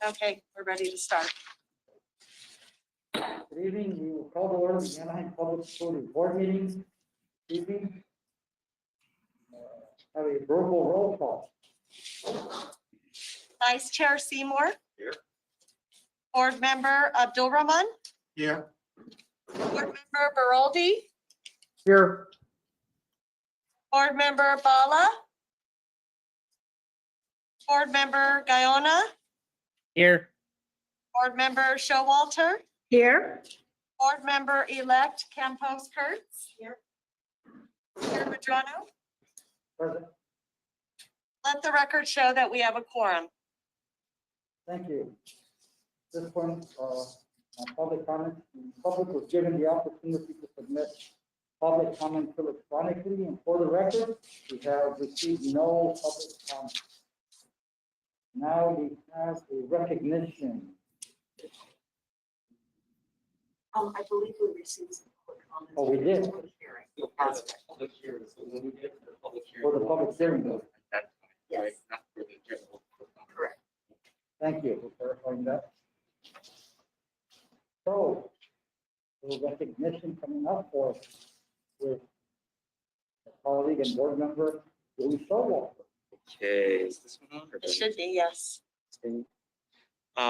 Okay, we're ready to start. Good evening. We will call to order the Anaheim Public Schools Board meeting. This evening, have a verbal roll call. Vice Chair Seymour. Here. Board Member Abdul Rahman. Here. Board Member Baraldi. Here. Board Member Bala. Board Member Guyona. Here. Board Member Showalter. Here. Board Member Elect Campos Kurtz. Here. Chair Madrano. Present. Let the record show that we have a quorum. Thank you. This point, on public comment, the public was given the opportunity to submit public comments electronically, and for the record, we have received no public comments. Now we have a recognition. I believe we received some public comments. Oh, we did? Public hearing, so when we get to the public hearing. For the public hearing, though. At that time, Yes. right, not for the general. Correct. Thank you for clarifying that. So, the recognition coming up for us with a colleague and board member, Julie Showalter. Okay, is this one on? It should be, yes.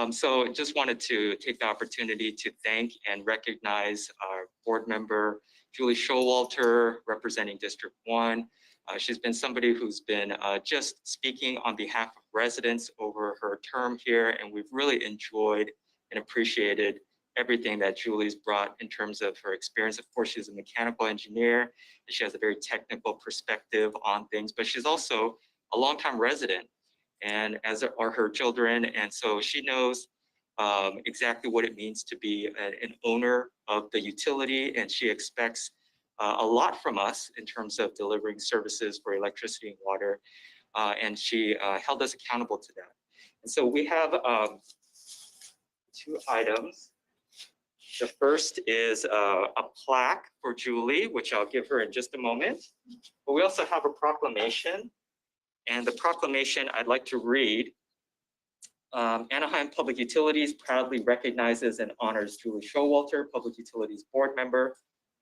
So just wanted to take the opportunity to thank and recognize our board member, Julie Showalter, representing District 1. She's been somebody who's been just speaking on behalf of residents over her term here, and we've really enjoyed and appreciated everything that Julie's brought in terms of her experience. Of course, she's a mechanical engineer, and she has a very technical perspective on things, but she's also a longtime resident, and as are her children. And so she knows exactly what it means to be an owner of the utility, and she expects a lot from us in terms of delivering services for electricity and water. And she held us accountable to that. And so we have two items. The first is a plaque for Julie, which I'll give her in just a moment. But we also have a proclamation. And the proclamation I'd like to read. Anaheim Public Utilities proudly recognizes and honors Julie Showalter, Public Utilities Board Member,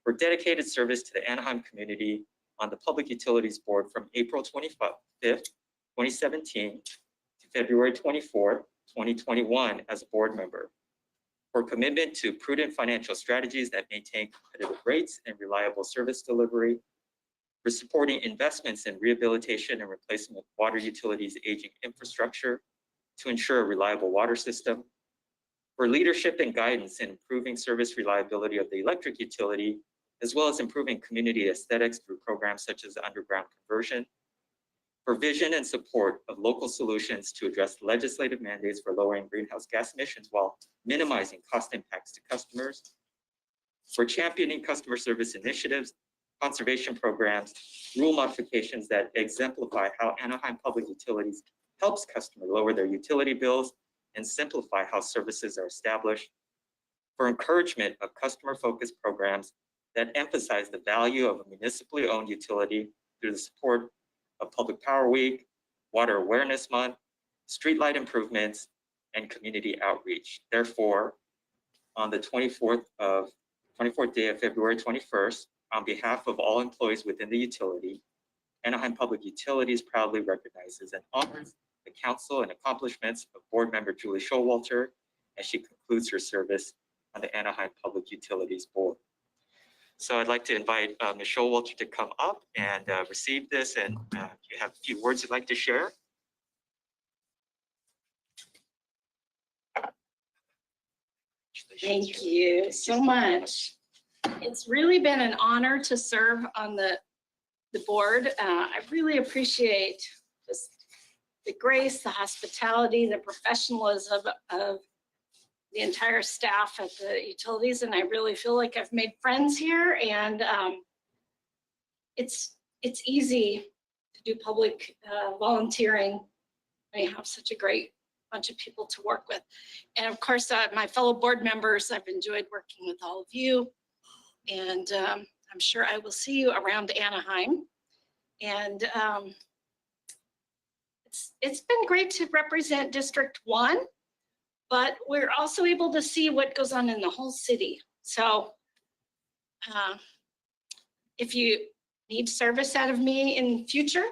for dedicated service to the Anaheim community on the Public Utilities Board from April 25th, 2017 to February 24th, 2021 as a board member. For commitment to prudent financial strategies that maintain competitive rates and reliable service delivery, for supporting investments in rehabilitation and replacement of water utilities' aging infrastructure to ensure a reliable water system, for leadership and guidance in improving service reliability of the electric utility, as well as improving community aesthetics through programs such as underground conversion, for vision and support of local solutions to address legislative mandates for lowering greenhouse gas emissions while minimizing cost impacts to customers, for championing customer service initiatives, conservation programs, rule modifications that exemplify how Anaheim Public Utilities helps customers lower their utility bills and simplify how services are established, for encouragement of customer-focused programs that emphasize the value of a municipally owned utility through the support of Public Power Week, Water Awareness Month, streetlight improvements, and community outreach. Therefore, on the 24th day of February 21st, on behalf of all employees within the utility, Anaheim Public Utilities proudly recognizes and honors the counsel and accomplishments of board member Julie Showalter as she concludes her service on the Anaheim Public Utilities Board. So I'd like to invite Ms. Showalter to come up and receive this, and if you have a few words you'd like to share. Thank you so much. It's really been an honor to serve on the board. I really appreciate just the grace, the hospitality, the professionalism of the entire staff at the utilities, and I really feel like I've made friends here, and it's easy to do public volunteering when you have such a great bunch of people to work with. And of course, my fellow board members, I've enjoyed working with all of you, and I'm sure I will see you around Anaheim. And it's been great to represent District 1. but we're also able to see what goes on in the whole city. So if you need service out of me in future,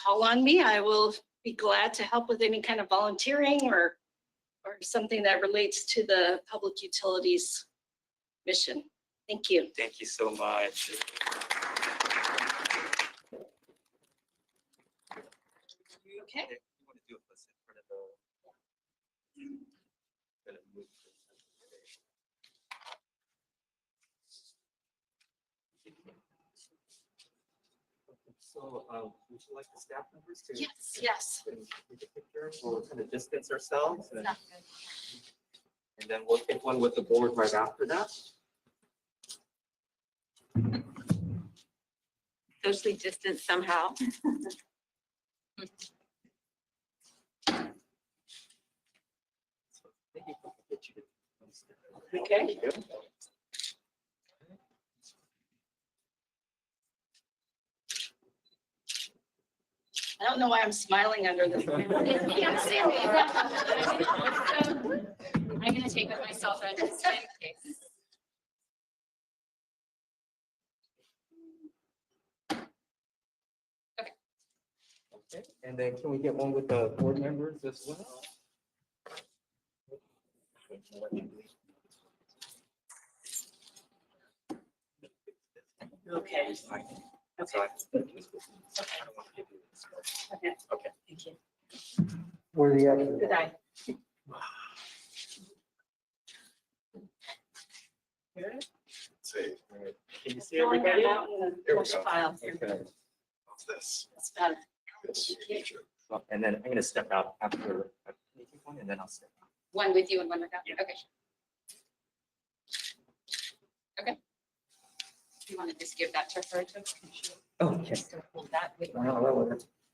call on me. I will be glad to help with any kind of volunteering or something that relates to the public utilities mission. Thank you. Thank you so much. Okay. You want to do it in front of the. Gonna move this. So, would you like the staff members to? Yes, yes. Take a picture, we'll kind of distance ourselves and then we'll take one with the board right after that. Socially distant somehow. So maybe we'll get you to- Okay. I don't know why I'm smiling under this. You can't see me. I'm gonna take it myself and just in case. Okay, and then can we get one with the board members as well? Okay. Okay. Okay. Okay. Thank you. Where the other? Good eye. Can you see everybody? There we go. File. Okay. What's this? That's better. This feature. And then I'm gonna step out after one and then I'll step out. One with you and one without. Yeah. Okay. Okay. You want to just give that to her to? Okay. Just hold that with.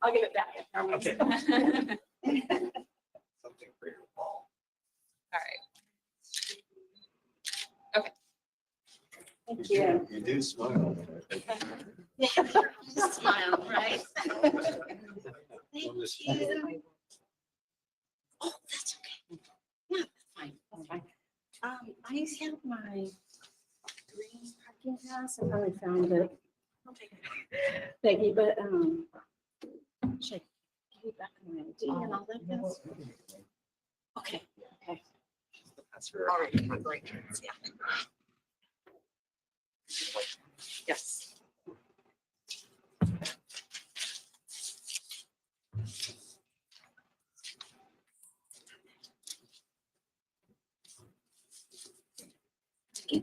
I'll give it back. Okay. Something for your wall. All right. Thank you. You do smile. Smile, right? Thank you. Oh, that's okay. Yeah, that's fine. That's fine. I have my green parking pass. I probably found it. I'll take it. Thank you, but should I give you back my ID and all that? Yes? Okay, okay. That's her. All right, great. Yeah. Yes.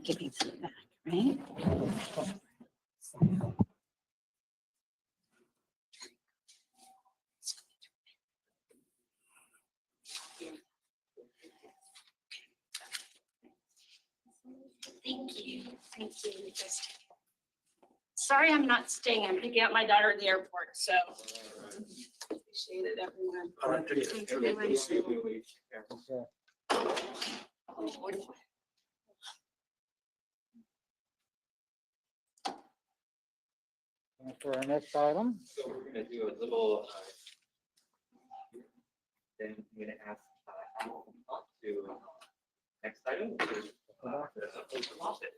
Give me some back, right? Thank you. Thank you. Sorry, I'm not staying. I'm picking up my daughter at the airport, so appreciate it, everyone. All right, take it. Everybody see you. And for our next item, So we're gonna do a little. Then I'm gonna ask Al to come up to next item, which is the oath of office.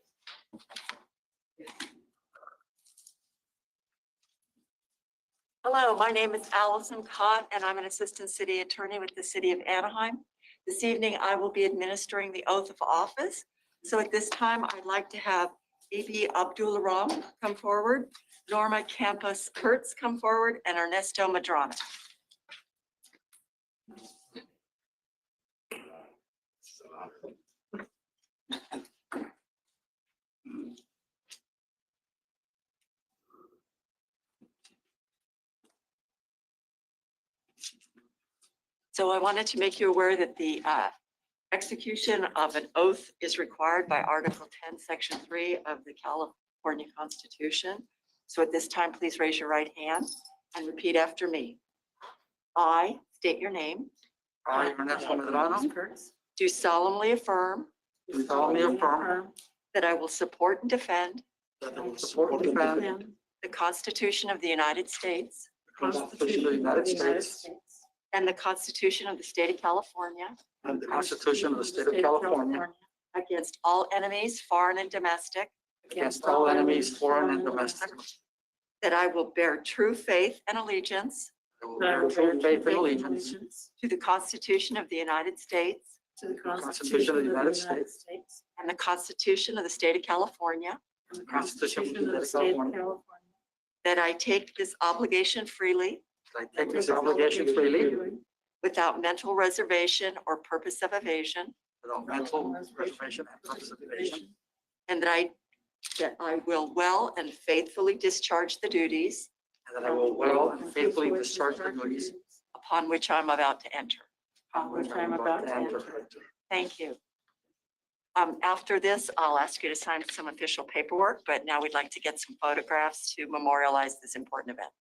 Hello, my name is Allison Cott, and I'm an Assistant City Attorney with the City of Anaheim. This evening, I will be administering the oath of office. So at this time, I'd like to have Bibi Abdularam come forward, Norma Campos Kurtz come forward, and Ernesto Madrana. So I wanted to make you aware that the execution of an oath is required by Article 10, Section 3 of the California Constitution. So at this time, please raise your right hand and repeat after me. I state your name. I, Ernesto Medrano, Kurtz, do solemnly affirm do solemnly affirm that I will support and defend that I will support and defend the Constitution of the United States the Constitution of the United States and the Constitution of the State of California and the Constitution of the State of California against all enemies, foreign and domestic, against all enemies, foreign and domestic. that I will bear true faith and allegiance I will bear true faith and allegiance to the Constitution of the United States to the Constitution of the United States and the Constitution of the State of California, and the Constitution of the State of California. that I take this obligation freely I take this obligation freely without mental reservation or purpose of evasion, without mental reservation and purpose of evasion. and that I will well and faithfully discharge the duties And that I will well and faithfully discharge the duties upon which I'm about to enter. on which I am about to enter. Thank you. After this, I'll ask you to sign some official paperwork, but now we'd like to get some photographs to memorialize this important event.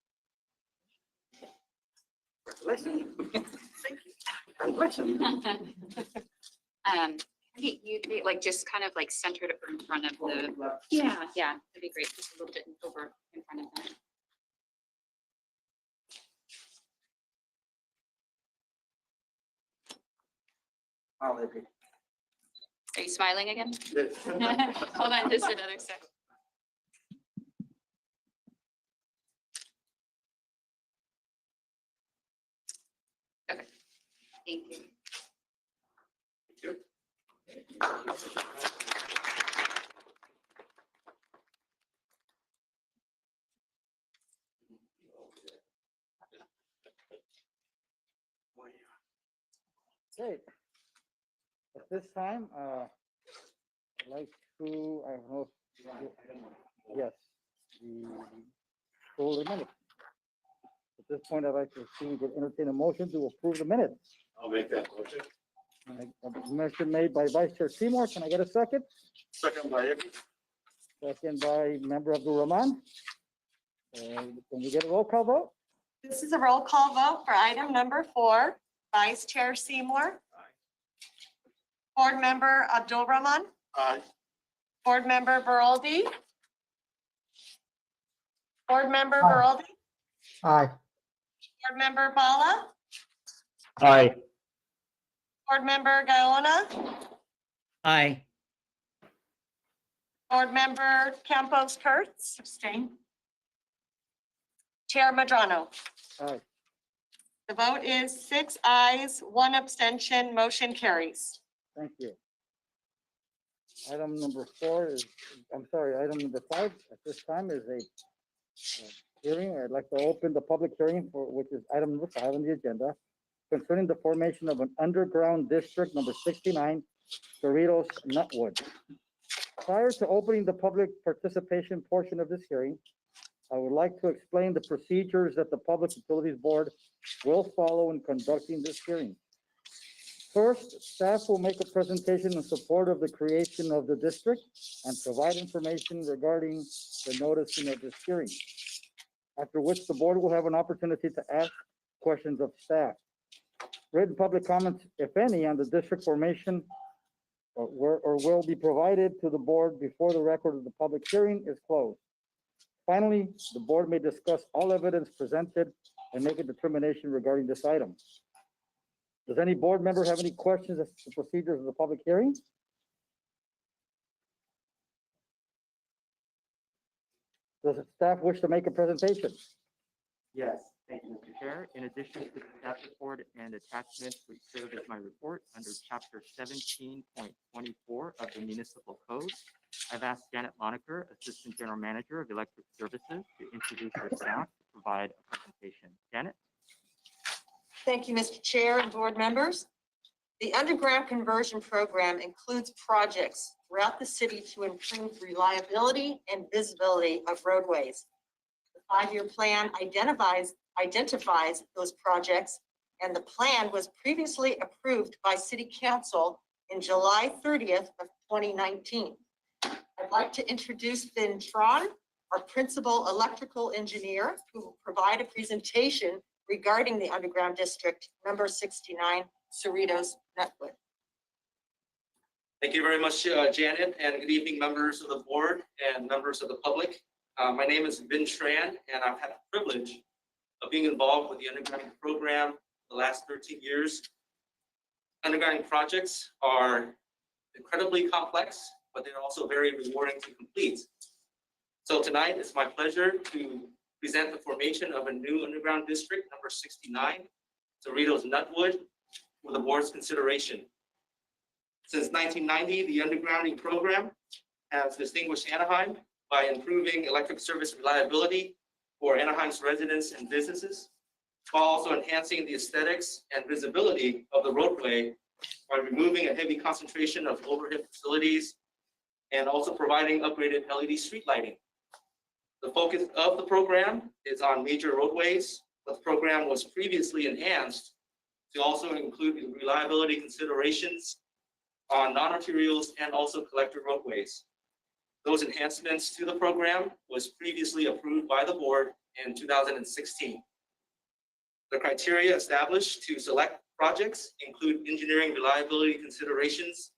You like just kind of like centered it in front of the, Yeah. yeah, that'd be great, just a little bit over in front of them. Are you smiling again? Hold on just another sec. Okay, thank you. Okay. At this time, I'd like to, I don't know, yes, the full minutes. At this point, I'd like to entertain a motion to approve the minutes. I'll make that motion. A motion made by Vice Chair Seymour. Can I get a second? Second by Eddie. Second by Member Abdul Rahman. Can we get a roll call vote? This is a roll call vote for item number 4. Vice Chair Seymour. Board Member Abdul Rahman. Aye. Board Member Baroldi. Board Member Aye. Baroldi. Aye. Board Member Bala. Aye. Board Member Gaona. Aye. Board Member Campos Kurtz. Abstain. Chair Madrano. Aye. The vote is 6 ayes, 1 abstention, motion carries. Thank you. Item number 4 is, I'm sorry, item number 5 at this time is a hearing. I'd like to open the public hearing for, which is item number 5 on the agenda, concerning the formation of an underground district number 69, Cerritos, Nutwood. Prior to opening the public participation portion of this hearing, I would like to explain the procedures that the Public Utilities Board will follow in conducting this hearing. First, staff will make a presentation in support of the creation of the district and provide information regarding the noticing of this hearing. After which the board will have an opportunity to ask questions of staff. Written public comments, if any, on the district formation will be provided to the board before the record of the public hearing is closed. Finally, the board may discuss all evidence presented and make a determination regarding this item. Does any board member have any questions as to the procedures of the public hearing? Does the staff wish to make a presentation? Yes, thank you, Mr. Chair. In addition to the staff report and attachments which serve as my report under chapter 17.24 of the municipal code, I've asked Janet Lonecker, Assistant General Manager of Electric Services, to introduce her staff to provide a presentation. Janet? Thank you, Mr. Chair and board members. The underground conversion program includes projects throughout the city to improve reliability and visibility of roadways. The 5-year plan identifies those projects, and the plan was previously approved by City Council in July 30th of 2019. I'd like to introduce Vin Tron, our principal electrical engineer, who will provide a presentation regarding the underground district number 69, Cerritos, Nutwood. Thank you very much, Janet, and good evening, members of the board and members of the public. My name is Vin Tran, and I've had the privilege of being involved with the underground program the last 13 years. undergrounding projects are incredibly complex, but they're also very rewarding to complete. So tonight, it's my pleasure to present the formation of a new underground district, number 69, Cerritos Nutwood, for the board's consideration. Since 1990, the undergrounding program has distinguished Anaheim by improving electric service reliability for Anaheim's residents and businesses, while also enhancing the aesthetics and visibility of the roadway by removing a heavy concentration of overhead facilities and also providing upgraded LED street lighting. The focus of the program is on major roadways, but the program was previously enhanced to also include reliability considerations on non-arterials and also collector roadways. Those enhancements to the program was previously approved by the board in 2016. The criteria established to select projects include engineering reliability considerations,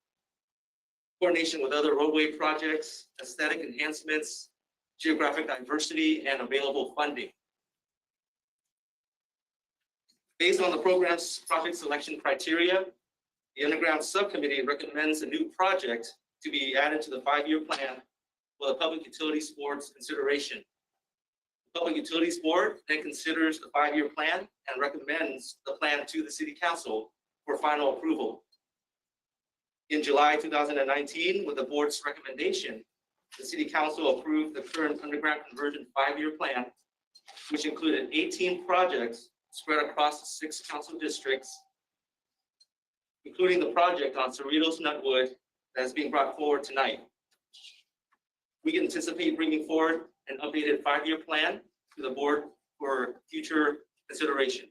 coordination with other roadway projects, aesthetic enhancements, geographic diversity, and available funding. Based on the program's project selection criteria, the underground subcommittee recommends a new project to be added to the 5-year plan for the Public Utilities Board's consideration. The Public Utilities Board then considers the 5-year plan and recommends the plan to the City Council for final approval. In July 2019, with the board's recommendation, the City Council approved the current underground conversion 5-year plan, which included 18 projects spread across the 6 council districts, including the project on Cerritos Nutwood that is being brought forward tonight. We anticipate bringing forward an updated 5-year plan to the board for future consideration.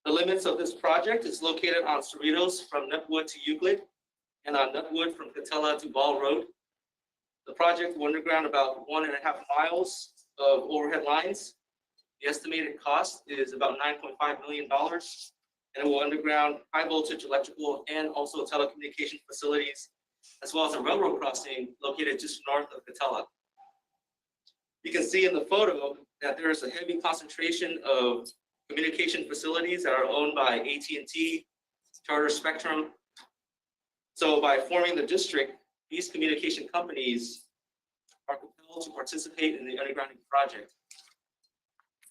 The limits of this project is located on Cerritos from Nutwood to Euclid and on Nutwood from Catella to Ball Road. The project will underground about 1.5 miles of overhead lines. The estimated cost is about $9.5 million, and it will underground high voltage electrical and also telecommunication facilities, as well as a railroad crossing located just north of Catella. You can see in the photo that there is a heavy concentration of communication facilities that are owned by AT&T, Charter Spectrum. So by forming the district, these communication companies are compelled to participate in the undergrounding project.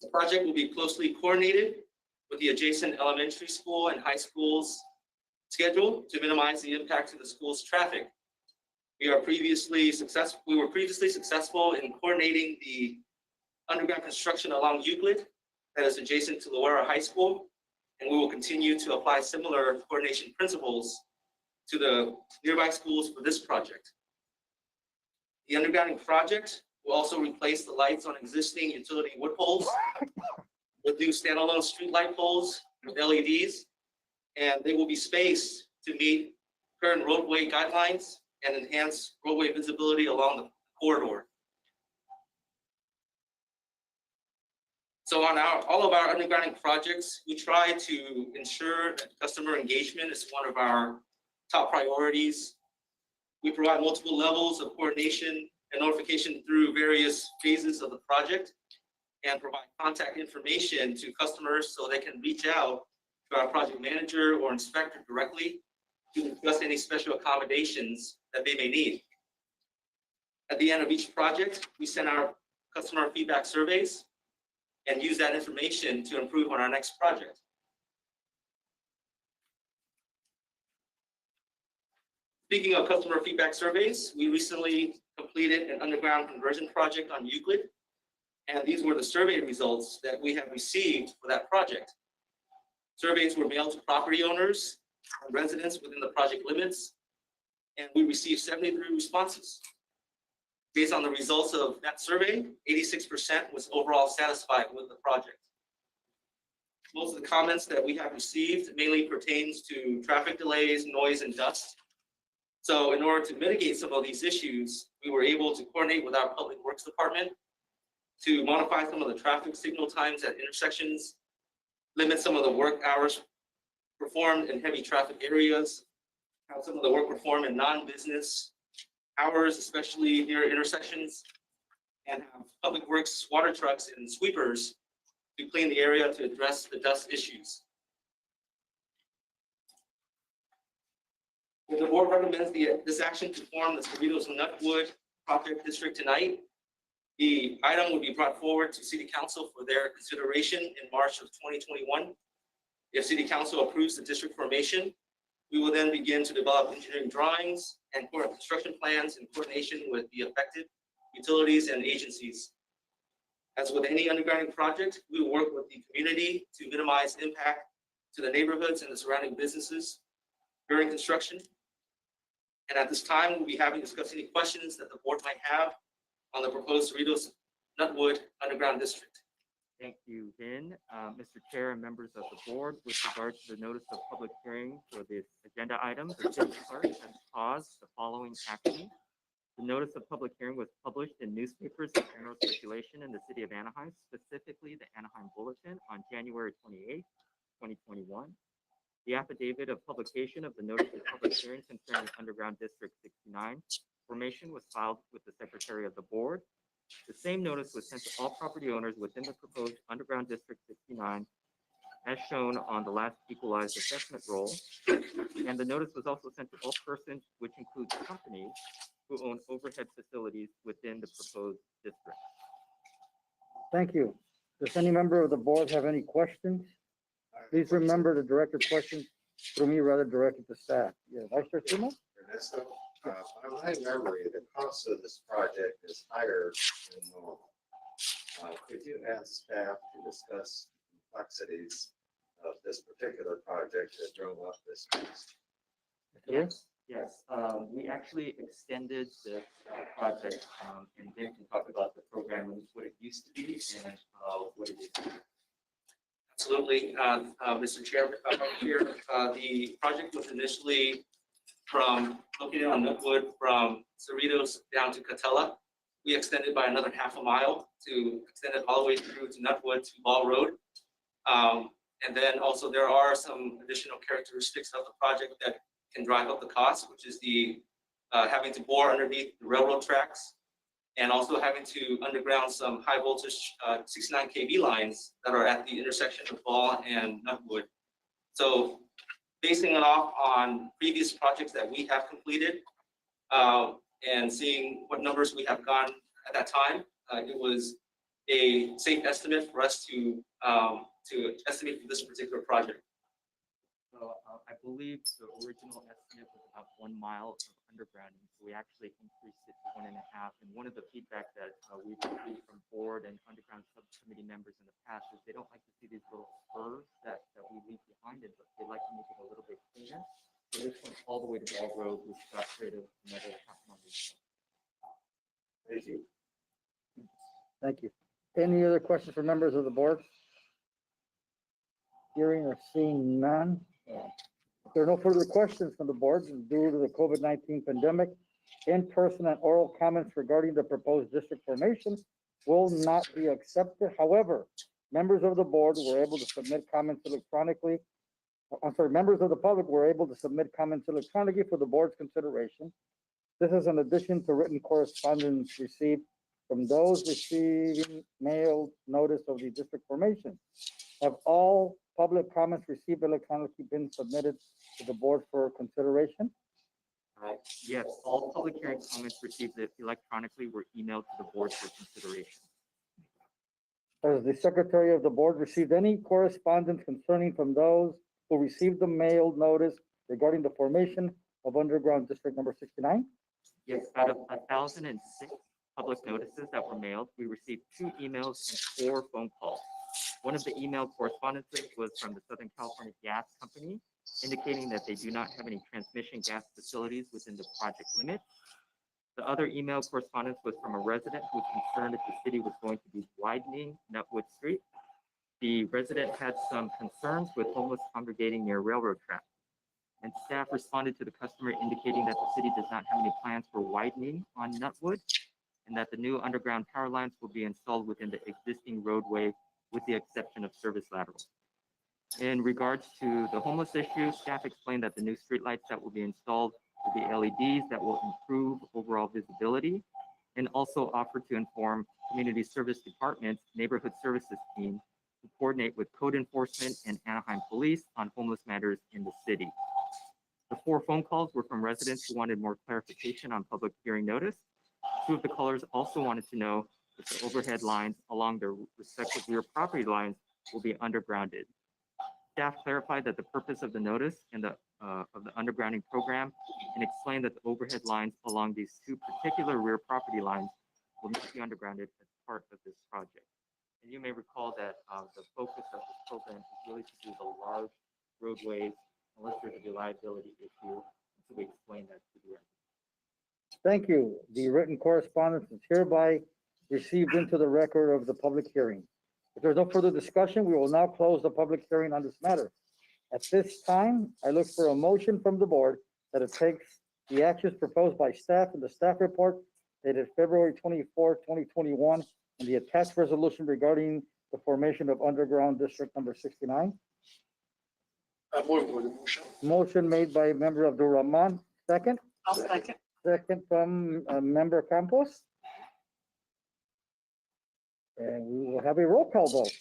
The project will be closely coordinated with the adjacent elementary school and high schools schedule to minimize the impact to the school's traffic. We were previously successful in coordinating the underground construction along Euclid that is adjacent to Loera High School, and we will continue to apply similar coordination principles to the nearby schools for this project. The undergrounding project will also replace the lights on existing utility wood poles with new standalone street light poles with LEDs, and they will be spaced to meet current roadway guidelines and enhance roadway visibility along the corridor. So on all of our undergrounding projects, we try to ensure that customer engagement is one of our top priorities. We provide multiple levels of coordination and notification through various phases of the project and provide contact information to customers so they can reach out to our project manager or inspector directly to discuss any special accommodations that they may need. At the end of each project, we send our customer feedback surveys and use that information to improve on our next project. Speaking of customer feedback surveys, we recently completed an underground conversion project on Euclid, and these were the survey results that we have received for that project. Surveys were mailed to property owners and residents within the project limits, and we received 73 responses. Based on the results of that survey, 86% was overall satisfied with the project. Most of the comments that we have received mainly pertains to traffic delays, noise, and dust. So in order to mitigate some of these issues, we were able to coordinate with our Public Works Department to modify some of the traffic signal times at intersections, limit some of the work hours performed in heavy traffic areas, have some of the work performed in non-business hours, especially near intersections, and have Public Works water trucks and sweepers to clean the area to address the dust issues. The board recommends this action to form the Cerritos Nutwood Project District tonight. The item would be brought forward to City Council for their consideration in March of 2021. If City Council approves the district formation, we will then begin to develop engineering drawings and construction plans in coordination with the affected utilities and agencies. As with any undergrounding project, we will work with the community to minimize impact to the neighborhoods and the surrounding businesses during construction. And at this time, we'll be happy to discuss any questions that the board might have on the proposed Cerritos Nutwood Underground District. Thank you, Vin. Mr. Chair and members of the board, with regard to the notice of public hearing for this agenda item, the city clerk has caused the following action. The notice of public hearing was published in newspapers of general circulation in the city of Anaheim, specifically the Anaheim Bulletin, on January 28, 2021. The affidavit of publication of the notice of public hearing concerning Underground District 69 formation was filed with the Secretary of the Board. The same notice was sent to all property owners within the proposed Underground District 69, as shown on the last equalized assessment roll. And the notice was also sent to all persons, which includes companies who own overhead facilities within the proposed district. Thank you. Does any member of the board have any questions? Please remember to direct your questions through me rather than directed to staff. Yeah, Vice Chair Simo? Ernesto, by my memory, the cost of this project is higher than normal. Could you ask staff to discuss complexities of this particular project that drove up this cost? Yes, yes. We actually extended the project, and then can talk about the program and what it used to be and what it is. Absolutely, Mr. Chair, the project was initially located on Nutwood from Cerritos down to Catella. We extended by another half a mile to extend it all the way through to Nutwood to Ball Road. And then also there are some additional characteristics of the project that can drive up the cost, which is the having to bore underneath the railroad tracks, and also having to underground some high voltage 69 kV lines that are at the intersection of Ball and Nutwood. So basing it off on previous projects that we have completed and seeing what numbers we have gone at that time, it was a safe estimate for us to estimate for this particular project. So I believe the original estimate was about 1 mile of undergrounding. So we actually increased it to 1.5. And one of the feedback that we've received from board and underground subcommittee members in the past is they don't like to see these little spurs that we leave behind it, but they like to make it a little bit cleaner. So this went all the way to Ball Road, which got rid of another half mile. Thank you. Thank you. Any other questions for members of the board? Hearing or seeing none. If there are no further questions from the board due to the COVID-19 pandemic, in-person and oral comments regarding the proposed district formation will not be accepted. However, members of the board were able to submit comments electronically. Members of the public were able to submit comments electronically for the board's consideration. This is in addition to written correspondence received from those receiving mailed notice of the district formation. Have all public comments received electronically been submitted to the board for consideration? Yes, all public hearing comments received electronically were emailed to the board for consideration. Has the secretary of the board received any correspondence concerning from those who received the mailed notice regarding the formation of underground district number 69? Yes, out of 1,006 public notices that were mailed, we received 2 emails and 4 phone calls. One of the email correspondences was from the Southern California Gas Company, indicating that they do not have any transmission gas facilities within the project limits. The other email correspondence was from a resident who was concerned that the city was going to be widening Nutwood Street. The resident had some concerns with homeless congregating near railroad tracks, and staff responded to the customer indicating that the city does not have any plans for widening on Nutwood, and that the new underground power lines will be installed within the existing roadway with the exception of service laterals. In regards to the homeless issue, staff explained that the new streetlights that will be installed will be LEDs that will improve overall visibility, and also offer to inform Community Service Department's Neighborhood Services team to coordinate with code enforcement and Anaheim Police on homeless matters in the city. The 4 phone calls were from residents who wanted more clarification on public hearing notice. 2 of the callers also wanted to know if the overhead lines along their respective rear property lines will be undergrounded. Staff clarified that the purpose of the notice and of the undergrounding program, and explained that the overhead lines along these 2 particular rear property lines will not be undergrounded as part of this project. And you may recall that the focus of this program is really to do the large roadways unless there's a reliability issue. So we explained that to the residents. Thank you. The written correspondence is hereby received into the record of the public hearing. If there's no further discussion, we will now close the public hearing on this matter. At this time, I look for a motion from the board that it takes the actions proposed by staff in the staff report dated February 24, 2021, and the attached resolution regarding the formation of underground district number 69. I move with the motion. Motion made by member Abdul Rahman, second. I'll second. Second from member Campos. And we will have a roll call vote.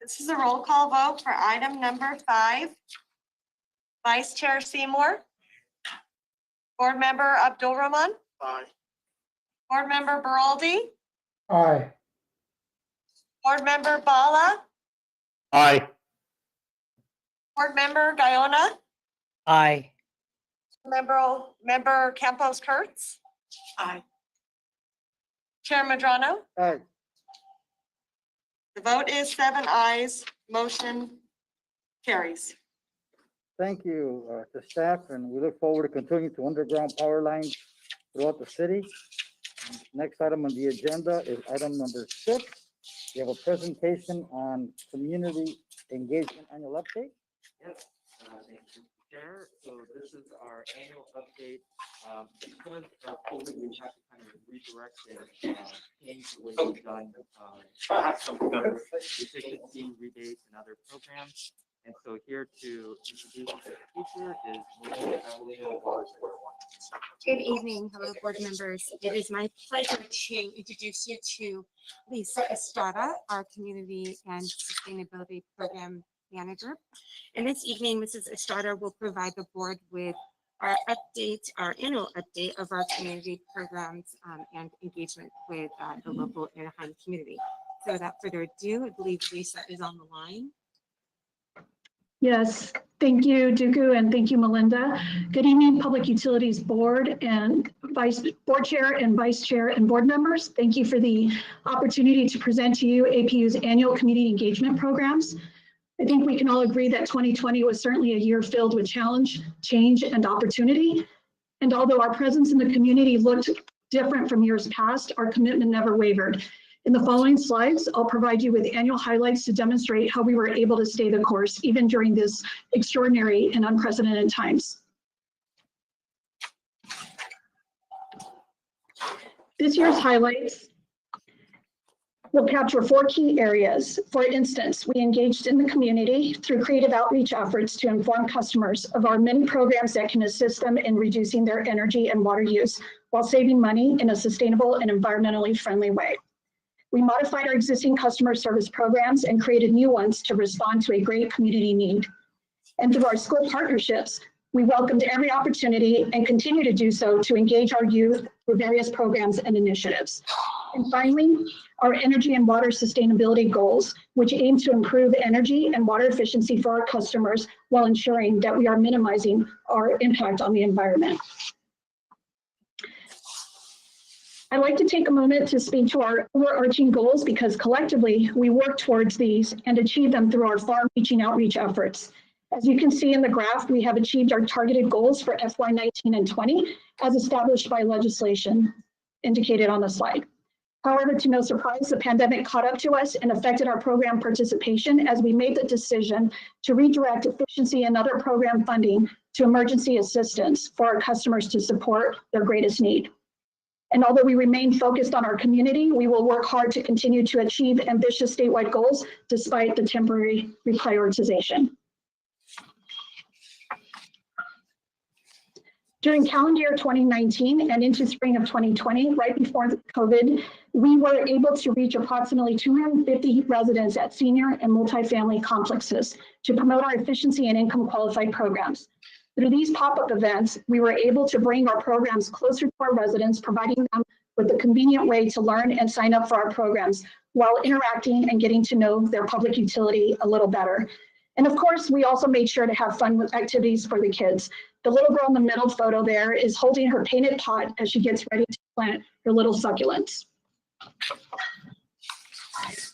This is a roll call vote for item number 5. Vice Chair Seymour. Board Member Abdul Rahman. Aye. Board Member Baraldi. Aye. Board Member Bala. Aye. Board Member Guyona. Aye. Member Campos Kurtz. Aye. Chair Madrano. Aye. The vote is 7 ayes. Motion carries. Thank you to staff, and we look forward to continuing to underground power lines throughout the city. Next item on the agenda is item number 6. We have a presentation on community engagement annual update. Yes, thank you, Chair. So this is our annual update. Because of COVID, we have to kind of redirect and change the way we've done efficiency rebates and other programs. And so here to introduce the speaker is Melinda. Good evening, hello board members. It is my pleasure to introduce you to Lisa Estrada, our Community and Sustainability Program Manager. And this evening, Mrs. Estrada will provide the board with our update, our annual update of our community programs and engagement with the local Anaheim community. So without further ado, I believe Lisa is on the line. Yes, thank you, Dooku, and thank you, Melinda. Good evening, Public Utilities Board and Board Chair and Vice Chair and board members. Thank you for the opportunity to present to you APU's annual community engagement programs. I think we can all agree that 2020 was certainly a year filled with challenge, change, and opportunity. And although our presence in the community looked different from years past, our commitment never wavered. In the following slides, I'll provide you with annual highlights to demonstrate how we were able to stay the course, even during this extraordinary and unprecedented times. This year's highlights will capture 4 key areas. For instance, we engaged in the community through creative outreach efforts to inform customers of our many programs that can assist them in reducing their energy and water use while saving money in a sustainable and environmentally friendly way. We modified our existing customer service programs and created new ones to respond to a great community need. And through our school partnerships, we welcomed every opportunity and continue to do so to engage our youth through various programs and initiatives. And finally, our energy and water sustainability goals, which aim to improve energy and water efficiency for our customers while ensuring that we are minimizing our impact on the environment. I'd like to take a moment to speak to our overarching goals because collectively we work towards these and achieve them through our far-reaching outreach efforts. As you can see in the graph, we have achieved our targeted goals for FY19 and 20 as established by legislation indicated on the slide. However, to no surprise, the pandemic caught up to us and affected our program participation as we made the decision to redirect efficiency and other program funding to emergency assistance for our customers to support their greatest need. And although we remain focused on our community, we will work hard to continue to achieve ambitious statewide goals despite the temporary reprioritization. During calendar year 2019 and into spring of 2020, right before COVID, we were able to reach approximately 250 residents at senior and multifamily complexes to promote our efficiency and income qualified programs. Through these pop-up events, we were able to bring our programs closer to our residents, providing them with a convenient way to learn and sign up for our programs while interacting and getting to know their public utility a little better. And of course, we also made sure to have fun with activities for the kids. The little girl in the middle photo there is holding her painted pot as she gets ready to plant her little succulents.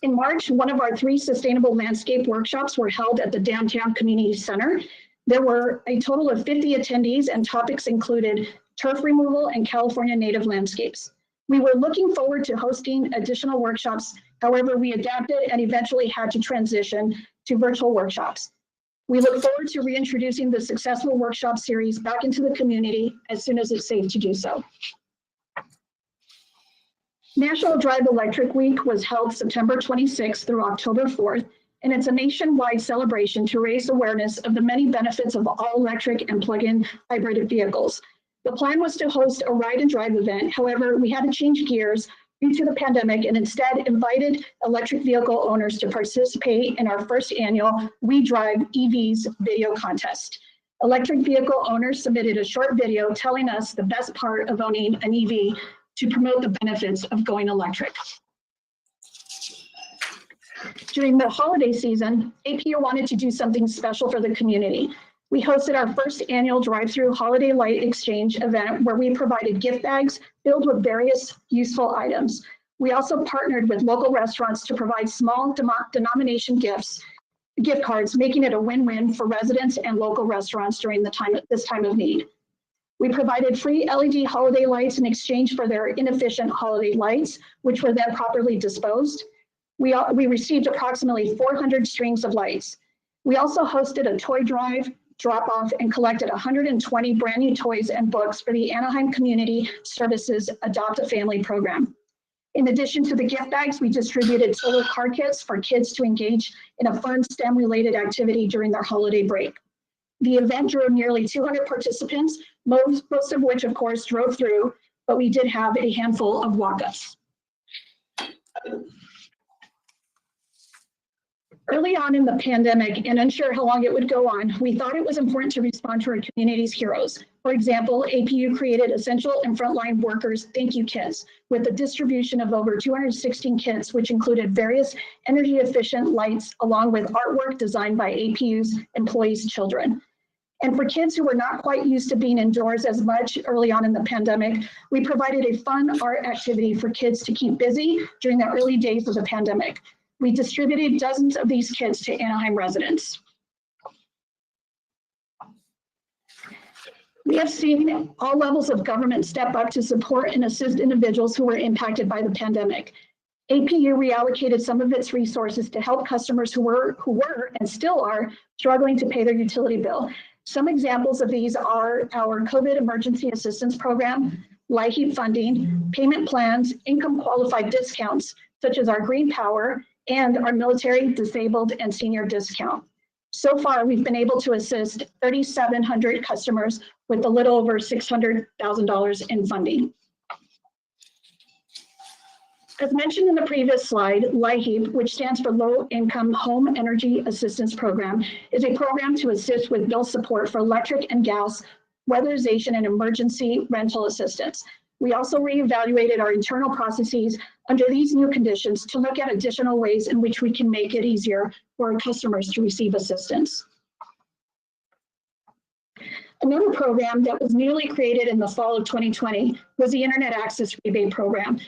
In March, one of our 3 sustainable landscape workshops were held at the Downtown Community Center. There were a total of 50 attendees, and topics included turf removal and California native landscapes. We were looking forward to hosting additional workshops. However, we adapted and eventually had to transition to virtual workshops. We look forward to reintroducing the successful workshop series back into the community as soon as it's safe to do so. National Drive Electric Week was held September 26th through October 4th, and it's a nationwide celebration to raise awareness of the many benefits of all electric and plug-in hybrid vehicles. The plan was to host a ride and drive event. However, we had to change gears due to the pandemic and instead invited electric vehicle owners to participate in our first annual We Drive EVs video contest. Electric vehicle owners submitted a short video telling us the best part of owning an EV to promote the benefits of going electric. During the holiday season, APU wanted to do something special for the community. We hosted our first annual drive-through holiday light exchange event where we provided gift bags filled with various useful items. We also partnered with local restaurants to provide small denomination gift cards, making it a win-win for residents and local restaurants during this time of need. We provided free LED holiday lights in exchange for their inefficient holiday lights, which were then properly disposed. We received approximately 400 strings of lights. We also hosted a toy drive, drop-off, and collected 120 brand new toys and books for the Anaheim Community Services Adopt a Family program. In addition to the gift bags, we distributed solar car kits for kids to engage in a fun STEM-related activity during their holiday break. The event drew nearly 200 participants, most of which, of course, drove through, but we did have a handful of walk-ups. Early on in the pandemic, and unsure how long it would go on, we thought it was important to respond to our community's heroes. For example, APU created essential and frontline workers thank you kits with a distribution of over 216 kits, which included various energy efficient lights along with artwork designed by APU's employees' children. And for kids who were not quite used to being indoors as much early on in the pandemic, we provided a fun art activity for kids to keep busy during the early days of the pandemic. We distributed dozens of these kits to Anaheim residents. We have seen all levels of government step up to support and assist individuals who were impacted by the pandemic. APU reallocated some of its resources to help customers who were and still are struggling to pay their utility bill. Some examples of these are our COVID Emergency Assistance Program, LIHEAP funding, payment plans, income qualified discounts, such as our Green Power, and our military, disabled, and senior discount. So far, we've been able to assist 3,700 customers with a little over $600,000 in funding. As mentioned in the previous slide, LIHEAP, which stands for Low Income Home Energy Assistance Program, is a program to assist with bill support for electric and gas, weatherization, and emergency rental assistance. We also reevaluated our internal processes under these new conditions to look at additional ways in which we can make it easier for our customers to receive assistance. Another program that was newly created in the fall of 2020 was the Internet Access Rebate Program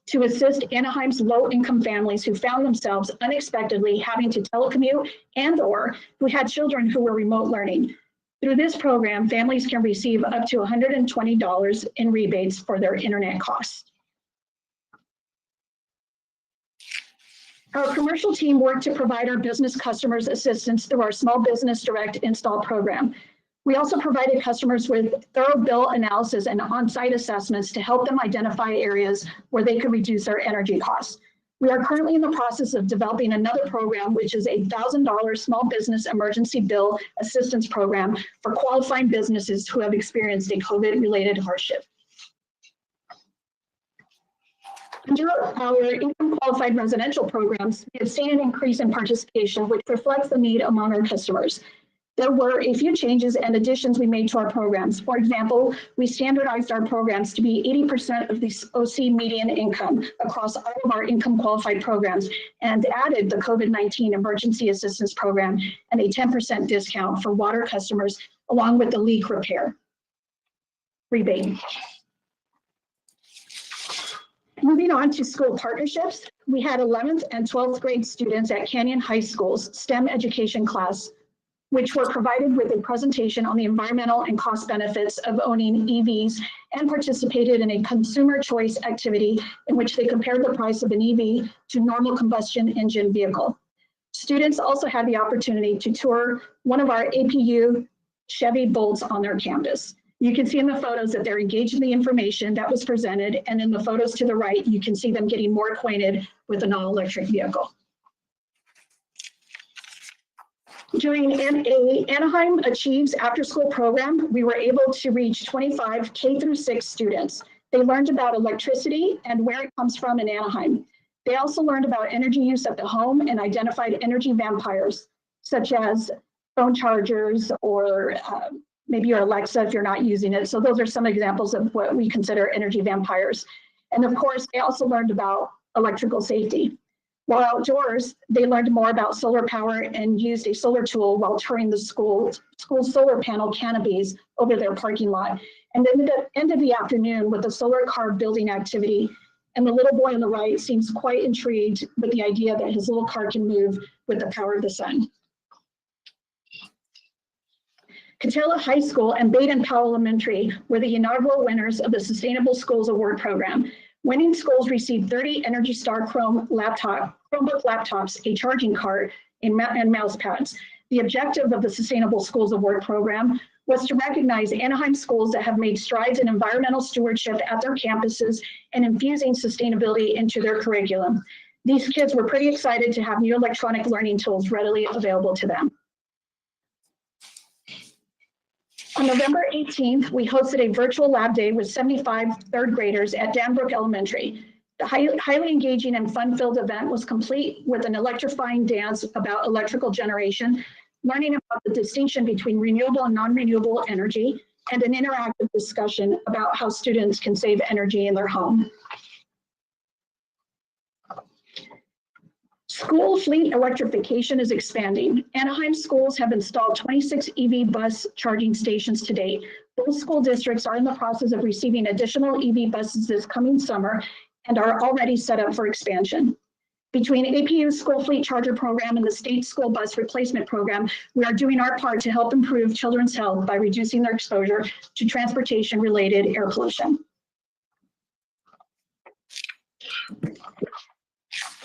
to assist Anaheim's low-income families who found themselves unexpectedly having to telecommute and/or who had children who were remote learning. Through this program, families can receive up to $120 in rebates for their internet costs. Our commercial team worked to provide our business customers assistance through our Small Business Direct Install program. We also provided customers with thorough bill analysis and on-site assessments to help them identify areas where they could reduce their energy costs. We are currently in the process of developing another program, which is a $1,000 small business emergency bill assistance program for qualifying businesses who have experienced a COVID-related hardship. Under our income qualified residential programs, we have seen an increase in participation, which reflects the need among our customers. There were a few changes and additions we made to our programs. For example, we standardized our programs to be 80% of the OC median income across all of our income qualified programs and added the COVID-19 emergency assistance program and a 10% discount for water customers along with the leak repair rebate. Moving on to school partnerships, we had 11th and 12th grade students at Canyon High School's STEM education class, which were provided with a presentation on the environmental and cost benefits of owning EVs and participated in a consumer choice activity in which they compared the price of an EV to normal combustion engine vehicle. Students also had the opportunity to tour one of our APU Chevy Bolts on their campus. You can see in the photos that they're engaged in the information that was presented, and in the photos to the right, you can see them getting more acquainted with an all-electric vehicle. During Anaheim Achieves after-school program, we were able to reach 25 K through 6 students. They learned about electricity and where it comes from in Anaheim. They also learned about energy use at the home and identified energy vampires, such as phone chargers or maybe your Alexa if you're not using it. So those are some examples of what we consider energy vampires. And of course, they also learned about electrical safety. While outdoors, they learned more about solar power and used a solar tool while touring the school's solar panel canopies over their parking lot. And then ended the afternoon with a solar car building activity. And the little boy on the right seems quite intrigued with the idea that his little car can move with the power of the sun. Catella High School and Baden-Powell Elementary were the inaugural winners of the Sustainable Schools Award Program. Winning schools received 30 Energy Star Chromebook laptops, a charging cart, and mouse pads. The objective of the Sustainable Schools Award Program was to recognize Anaheim schools that have made strides in environmental stewardship at their campuses and infusing sustainability into their curriculum. These kids were pretty excited to have new electronic learning tools readily available to them. On November 18th, we hosted a virtual lab day with 75 third graders at Danbrook Elementary. The highly engaging and fun-filled event was complete with an electrifying dance about electrical generation, learning about the distinction between renewable and non-renewable energy, and an interactive discussion about how students can save energy in their home. School fleet electrification is expanding. Anaheim schools have installed 26 EV bus charging stations to date. Both school districts are in the process of receiving additional EV buses this coming summer and are already set up for expansion. Between APU's school fleet charger program and the state school bus replacement program, we are doing our part to help improve children's health by reducing their exposure to transportation-related air pollution.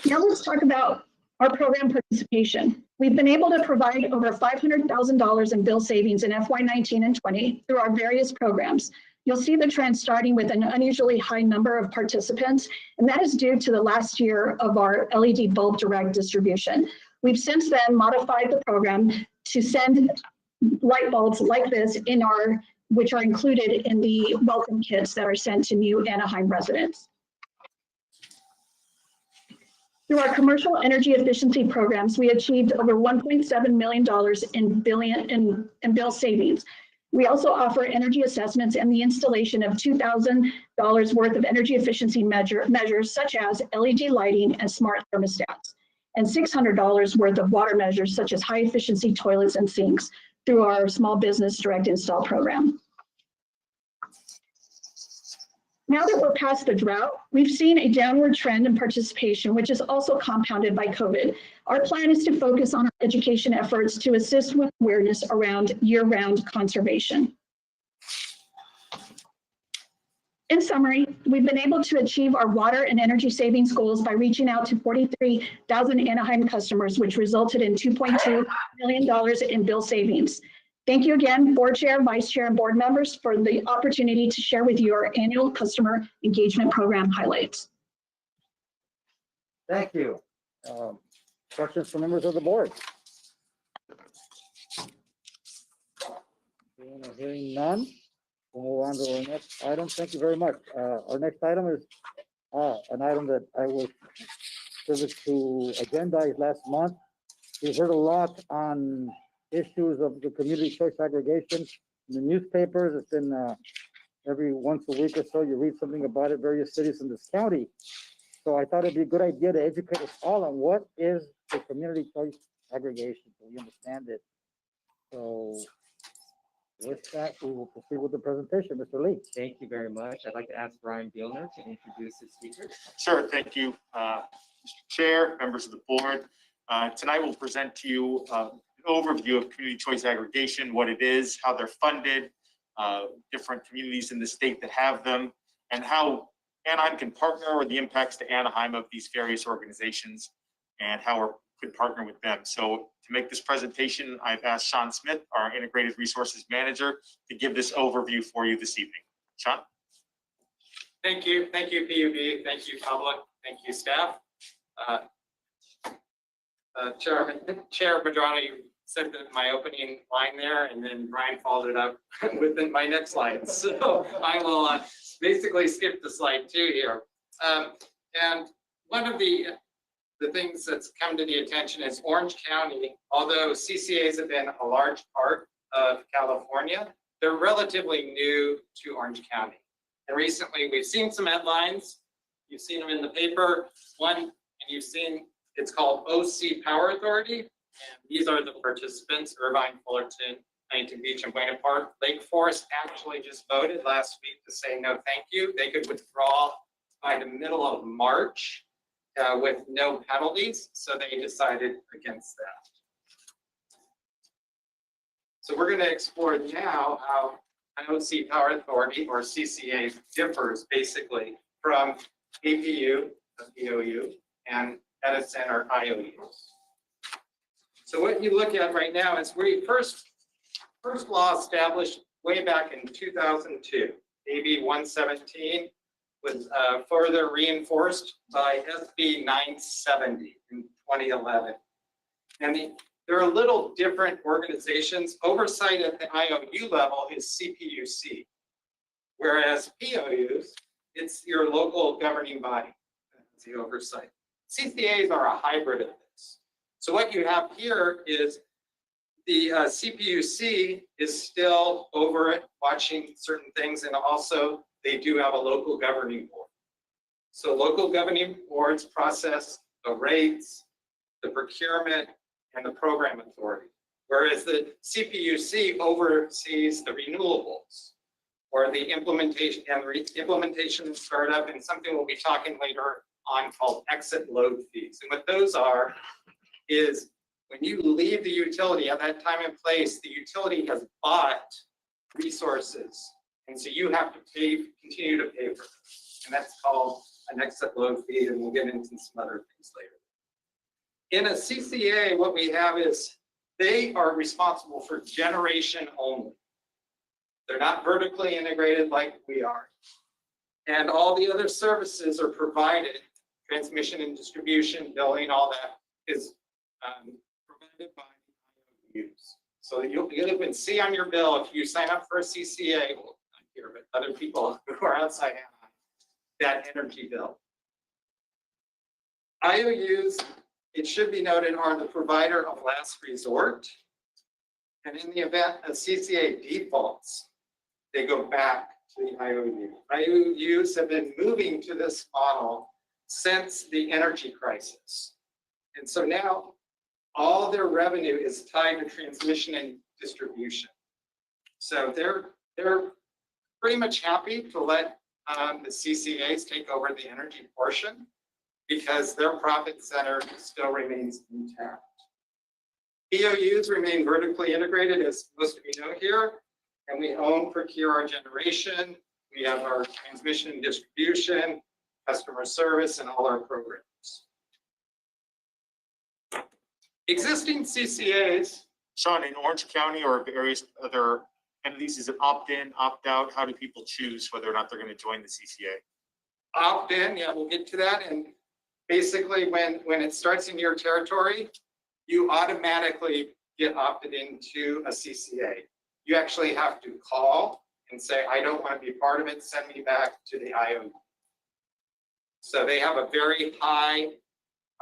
Now let's talk about our program participation. We've been able to provide over $500,000 in bill savings in FY19 and 20 through our various programs. You'll see the trend starting with an unusually high number of participants, and that is due to the last year of our LED bulb direct distribution. We've since then modified the program to send light bulbs like this which are included in the welcome kits that are sent to new Anaheim residents. Through our commercial energy efficiency programs, we achieved over $1.7 million in bill savings. We also offer energy assessments and the installation of $2,000 worth of energy efficiency measures such as LED lighting and smart thermostats, and $600 worth of water measures such as high efficiency toilets and sinks through our small business direct install program. Now that we're past the drought, we've seen a downward trend in participation, which is also compounded by COVID. Our plan is to focus on our education efforts to assist with awareness around year-round conservation. In summary, we've been able to achieve our water and energy savings goals by reaching out to 43,000 Anaheim customers, which resulted in $2.2 million in bill savings. Thank you again, Board Chair, Vice Chair, and Board members for the opportunity to share with you our annual customer engagement program highlights. Thank you. Questions from members of the board? Hearing none, we'll move on to our next item. Thank you very much. Our next item is an item that I was privileged to agendize last month. We heard a lot on issues of the community choice aggregation in the newspapers. It's been every once a week or so, you read something about it, various cities in this county. So I thought it'd be a good idea to educate us all on what is the community choice aggregation, so we understand it. So with that, we will proceed with the presentation. Mr. Lee. Thank you very much. I'd like to ask Brian Bielner to introduce his speakers. Sure, thank you, Mr. Chair, members of the board. Tonight we'll present to you an overview of community choice aggregation, what it is, how they're funded, different communities in the state that have them, and how Anaheim can partner, or the impacts to Anaheim of these various organizations, and how we could partner with them. So to make this presentation, I've asked Sean Smith, our Integrated Resources Manager, to give this overview for you this evening. Sean? Thank you, PUB, thank you, public, thank you, staff. Chair Madrano, you said that my opening line there, and then Brian followed it up with my next slide. So I will basically skip the slide 2 here. And one of the things that's come to the attention is Orange County, although CCAs have been a large part of California, they're relatively new to Orange County. And recently we've seen some headlines. You've seen them in the paper. One, and you've seen, it's called OC Power Authority. And these are the participants: Irvine, Fullerton, Huntington Beach, and Buena Park. Lake Forest actually just voted last week to say no thank you. They could withdraw by the middle of March with no penalties. So they decided against that. So we're going to explore now how an OC Power Authority, or CCA, differs basically from APU, POU, and Edison, or IOUs. So what you look at right now is we first law established way back in 2002, AB 117, was further reinforced by SB 970 in 2011. And there are little different organizations. Oversight at the IOU level is CPUC, whereas POUs, it's your local governing body, that's the oversight. CCAs are a hybrid of this. So what you have here is the CPUC is still over it, watching certain things, and also they do have a local governing board. So local governing boards process the rates, the procurement, and the program authority, whereas the CPUC oversees the renewables, or the implementation and startup, and something we'll be talking later on called exit load fees. And what those are is when you leave the utility at that time and place, the utility has bought resources, and so you have to continue to pay for them. And that's called an exit load fee, and we'll get into some other things later. In a CCA, what we have is they are responsible for generation only. They're not vertically integrated like we are. And all the other services are provided, transmission and distribution, billing, all that is provided by IOUs. So you'll even see on your bill, if you sign up for a CCA, well, not here, but other people who are outside Anaheim, that energy bill. IOUs, it should be noted, are the provider of last resort. And in the event a CCA defaults, they go back to the IOU. IOUs have been moving to this model since the energy crisis. And so now all their revenue is tied to transmission and distribution. So they're pretty much happy to let the CCAs take over the energy portion, because their profit center still remains intact. POUs remain vertically integrated, as most of you know here, and we own, procure our generation. We have our transmission and distribution, customer service, and all our programs. Existing CCAs. Sean, in Orange County or various other entities, is it opt-in, opt-out? How do people choose whether or not they're going to join the CCA? Opt-in, yeah, we'll get to that. And basically, when it starts in your territory, you automatically get opted into a CCA. You actually have to call and say, I don't want to be part of it, send me back to the IOU. So they have a very high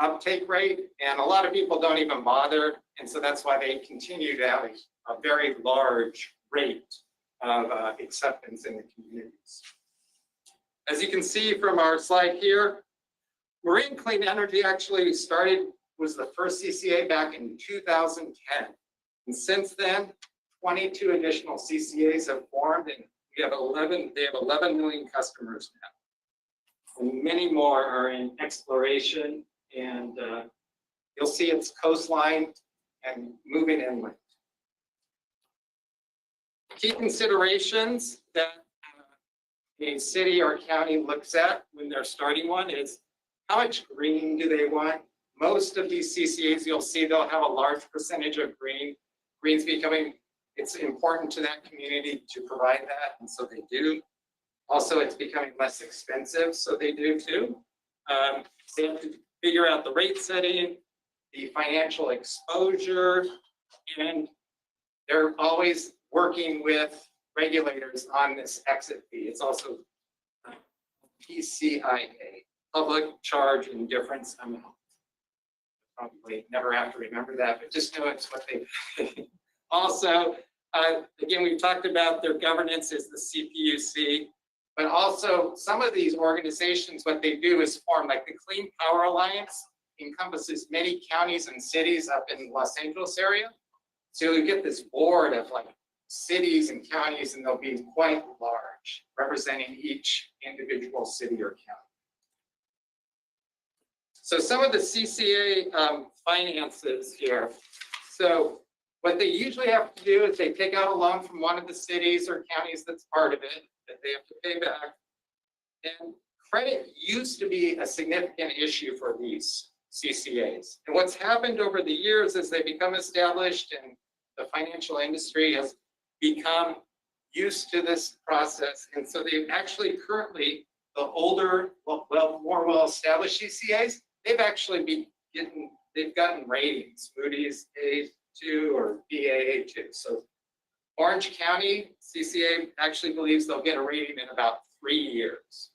uptake rate, and a lot of people don't even bother. And so that's why they continue to have a very large rate of acceptance in the communities. As you can see from our slide here, Marine Clean Energy actually was the first CCA back in 2010. And since then, 22 additional CCAs have formed, and they have 11 million customers now. And many more are in exploration, and you'll see its coastline and moving inland. Key considerations that a city or county looks at when they're starting one is how much green do they want? Most of these CCAs, you'll see they'll have a large percentage of green. Green's becoming, it's important to that community to provide that, and so they do. Also, it's becoming less expensive, so they do too. They have to figure out the rate setting, the financial exposure, and they're always working with regulators on this exit fee. It's also PCIA, Public Charge Indifference Amount. Probably never have to remember that, but just know it's what they also, again, we've talked about their governance is the CPUC, but also some of these organizations, what they do is form, like the Clean Power Alliance encompasses many counties and cities up in Los Angeles area. So you get this board of like cities and counties, and they'll be quite large, representing each individual city or county. So some of the CCA finances here. So what they usually have to do is they take out a loan from one of the cities or counties that's part of it that they have to pay back. And credit used to be a significant issue for these CCAs. And what's happened over the years as they become established and the financial industry has become used to this process. And so they've actually currently, the older, more well-established CCAs, they've actually they've gotten ratings, Moody's A2 or Baa2. So Orange County CCA actually believes they'll get a rating in about 3 years.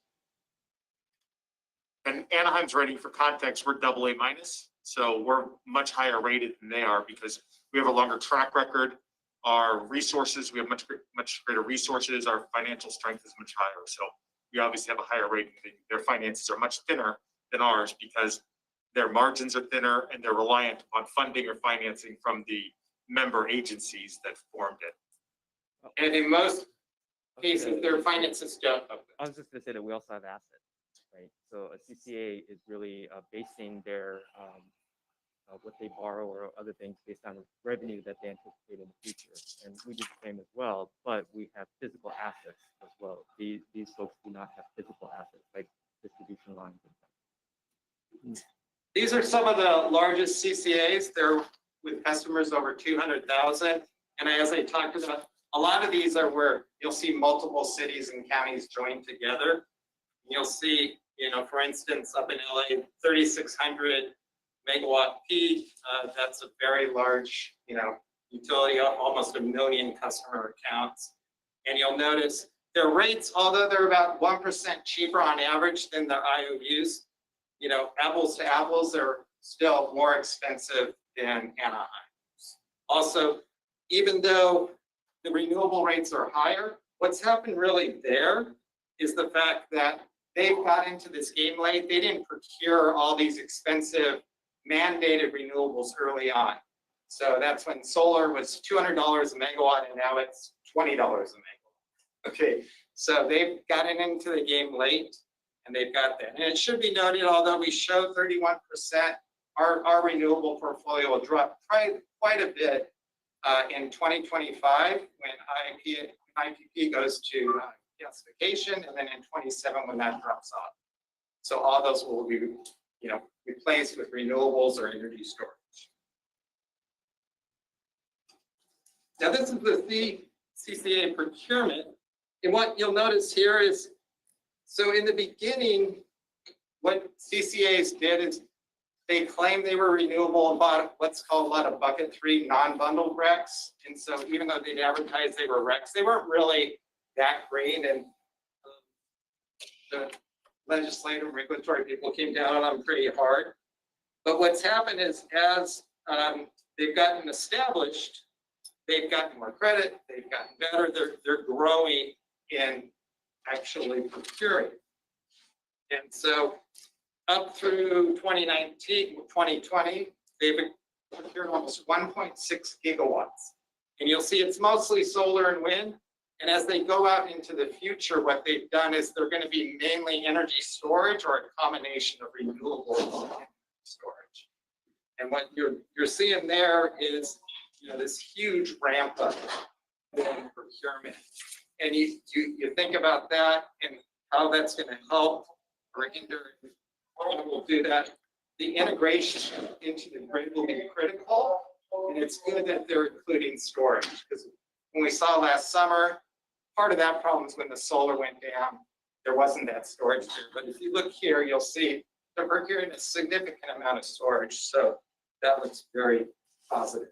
And Anaheim's rating, for context, we're AA-. So we're much higher rated than they are because we have a longer track record. Our resources, we have much greater resources. Our financial strength is much higher. So we obviously have a higher rating. Their finances are much thinner than ours because their margins are thinner and they're reliant on funding or financing from the member agencies that formed it. And in most cases, their finances don't. I was just gonna say that we also have assets, right? So a CCA is really basing their what they borrow or other things based on revenue that they anticipate in the future. And we do the same as well, but we have physical assets as well. These folks do not have physical assets like distribution lines and stuff. These are some of the largest CCAs. They're with customers over 200,000. And as I talked about, a lot of these are where you'll see multiple cities and counties join together. You'll see, for instance, up in LA, 3,600 megawatt peak. That's a very large, utility, almost 1 million customer accounts. And you'll notice their rates, although they're about 1% cheaper on average than their IOUs, apples to apples, they're still more expensive than Anaheim. Also, even though the renewable rates are higher, what's happened really there is the fact that they've got into this game late. They didn't procure all these expensive mandated renewables early on. So that's when solar was $200 a megawatt and now it's $20 a megawatt. Okay, so they've gotten into the game late and they've got that. And it should be noted, although we show 31%, our renewable portfolio will drop quite a bit in 2025 when IPP goes to gasification, and then in 27 when that drops off. So all those will be replaced with renewables or energy storage. Now this is the CCA procurement. And what you'll notice here is, so in the beginning, what CCAs did is they claimed they were renewable and bought what's called a lot of bucket 3 non-bundled RECs. And so even though they'd advertise they were RECs, they weren't really that great. And the legislative regulatory people came down on them pretty hard. But what's happened is as they've gotten established, they've gotten more credit, they've gotten better, they're growing in actually procuring. And so up through 2019, 2020, they've procured almost 1.6 gigawatts. And you'll see it's mostly solar and wind. And as they go out into the future, what they've done is they're going to be mainly energy storage or a combination of renewable storage. And what you're seeing there is, you know, this huge ramp up in procurement. And you think about that and how that's going to help or hinder, we'll do that. The integration into the grid will be critical. And it's good that they're including storage, because when we saw last summer, part of that problem is when the solar went down, there wasn't that storage there. But if you look here, you'll see they're procuring a significant amount of storage. So that looks very positive.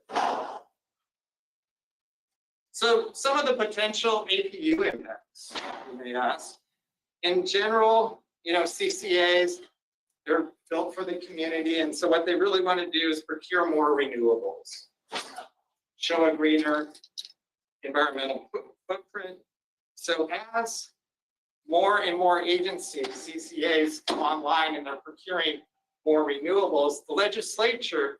So some of the potential APU impacts, you may ask. In general, you know, CCAs, they're built for the community. And so what they really want to do is procure more renewables, show a greener environmental footprint. So as more and more agencies, CCAs, come online and they're procuring more renewables, the legislature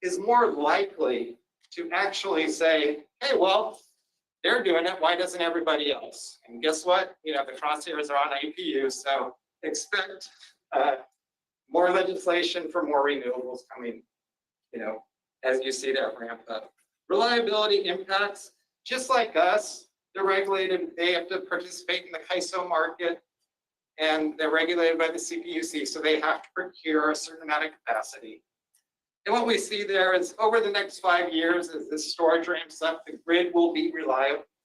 is more likely to actually say, hey, well, they're doing it, why doesn't everybody else? And guess what? You know, the crosshairs are on APU, so expect more legislation for more renewables coming, you know, as you see that ramp up. Reliability impacts, just like us, they're regulated, they have to participate in the CAISO market, and they're regulated by the CPUC, so they have to procure a certain amount of capacity. And what we see there is over the next 5 years, as this storage ramps up, the grid will be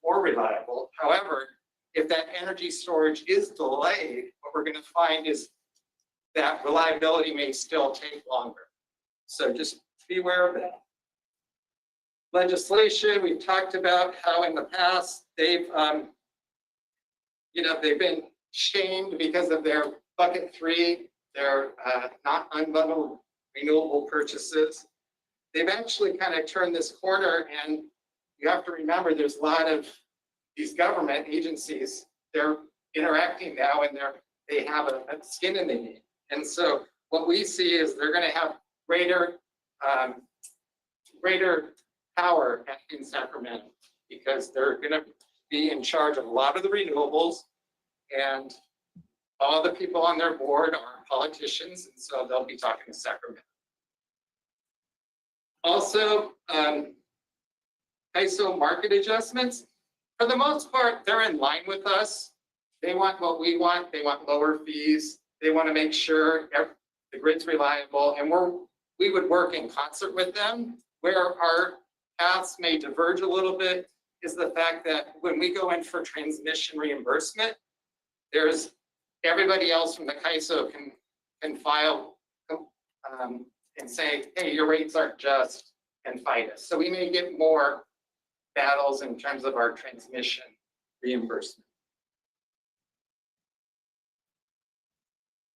more reliable. However, if that energy storage is delayed, what we're going to find is that reliability may still take longer. So just be aware of that. Legislation, we've talked about how in the past they've, you know, they've been shamed because of their bucket 3, their not unbundled renewable purchases. They've actually kind of turned this corner, and you have to remember there's a lot of these government agencies, they're interacting now and they have a skin in the game. And so what we see is they're going to have greater power in Sacramento, because they're going to be in charge of a lot of the renewables, and all the people on their board are politicians, and so they'll be talking to Sacramento. Also, ISO market adjustments, for the most part, they're in line with us. They want what we want. They want lower fees. They want to make sure the grid's reliable, and we would work in concert with them. Where our paths may diverge a little bit is the fact that when we go in for transmission reimbursement, there's everybody else from the CAISO can file and say, hey, your rates aren't just, and fight us. So we may get more battles in terms of our transmission reimbursement.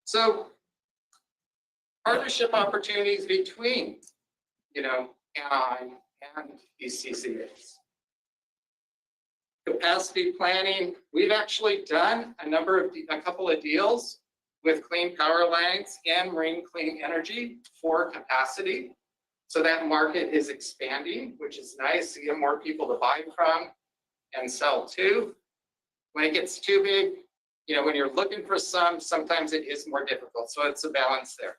So partnership opportunities between, you know, Anaheim and these CCAs. Capacity planning, we've actually done a couple of deals with Clean Power Alliance and Marine Clean Energy for capacity. So that market is expanding, which is nice to get more people to buy from and sell to. When it gets too big, you know, when you're looking for sometimes it is more difficult. So it's a balance there.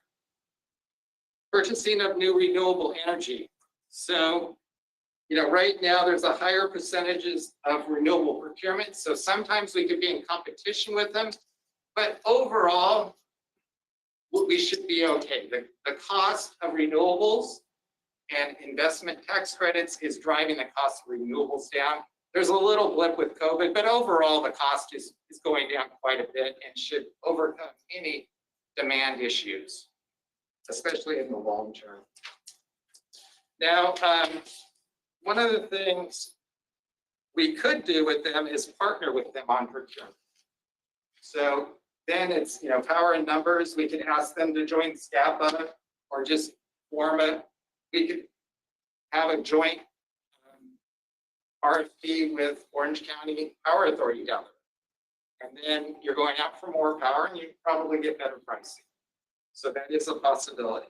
Purchasing of new renewable energy. So, you know, right now there's a higher percentages of renewable procurement. So sometimes we could be in competition with them, but overall, we should be okay. The cost of renewables and investment tax credits is driving the cost of renewables down. There's a little blip with COVID, but overall the cost is going down quite a bit and should overcome any demand issues, especially in the long term. Now, one of the things we could do with them is partner with them on procurement. So then it's, you know, power and numbers. We can ask them to join SCAPA or just we could have a joint RFP with Orange County Power Authority down there. And then you're going out for more power and you probably get better pricing. So that is a possibility.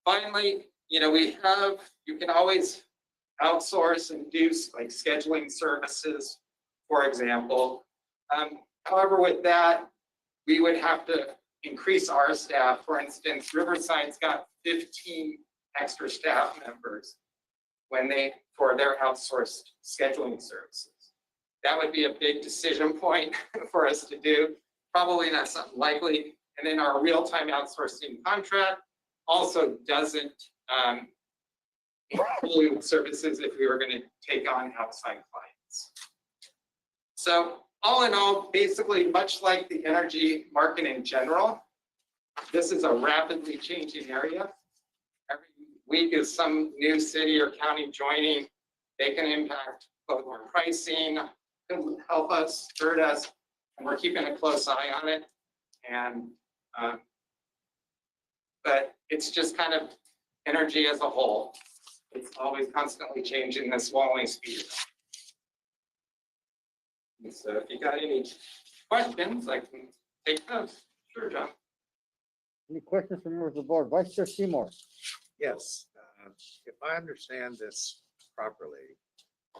Finally, you can always outsource and do like scheduling services, for example. However, with that, we would have to increase our staff. For instance, Riverside's got 15 extra staff members for their outsourced scheduling services. That would be a big decision point for us to do. Probably not something likely. And then our real-time outsourcing contract also doesn't include services if we were going to take on outside clients. So all in all, basically, much like the energy market in general, this is a rapidly changing area. Every week is some new city or county joining. They can impact both our pricing, can help us, hurt us, and we're keeping a close eye on it. And but it's just kind of energy as a whole. It's always constantly changing. This will only speed it up. And so if you got any questions, I can take those. Sure, John. Any questions from members of the board? Vice Chair Seymour. Yes, if I understand this properly,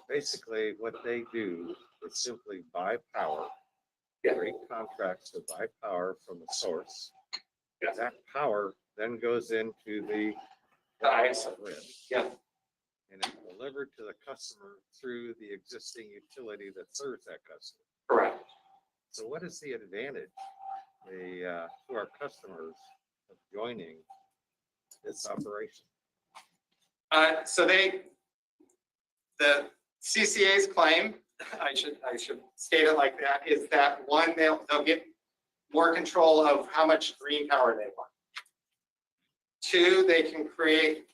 basically what they do is simply buy power. Create contracts to buy power from the source. Yes. That power then goes into the grid. Yeah. And it's delivered to the customer through the existing utility that serves that customer. Correct. So what is the advantage to our customers of joining this operation? So the CCA's claim, I should state it like that, is that one, they'll get more control of how much green power they want. Two, they can create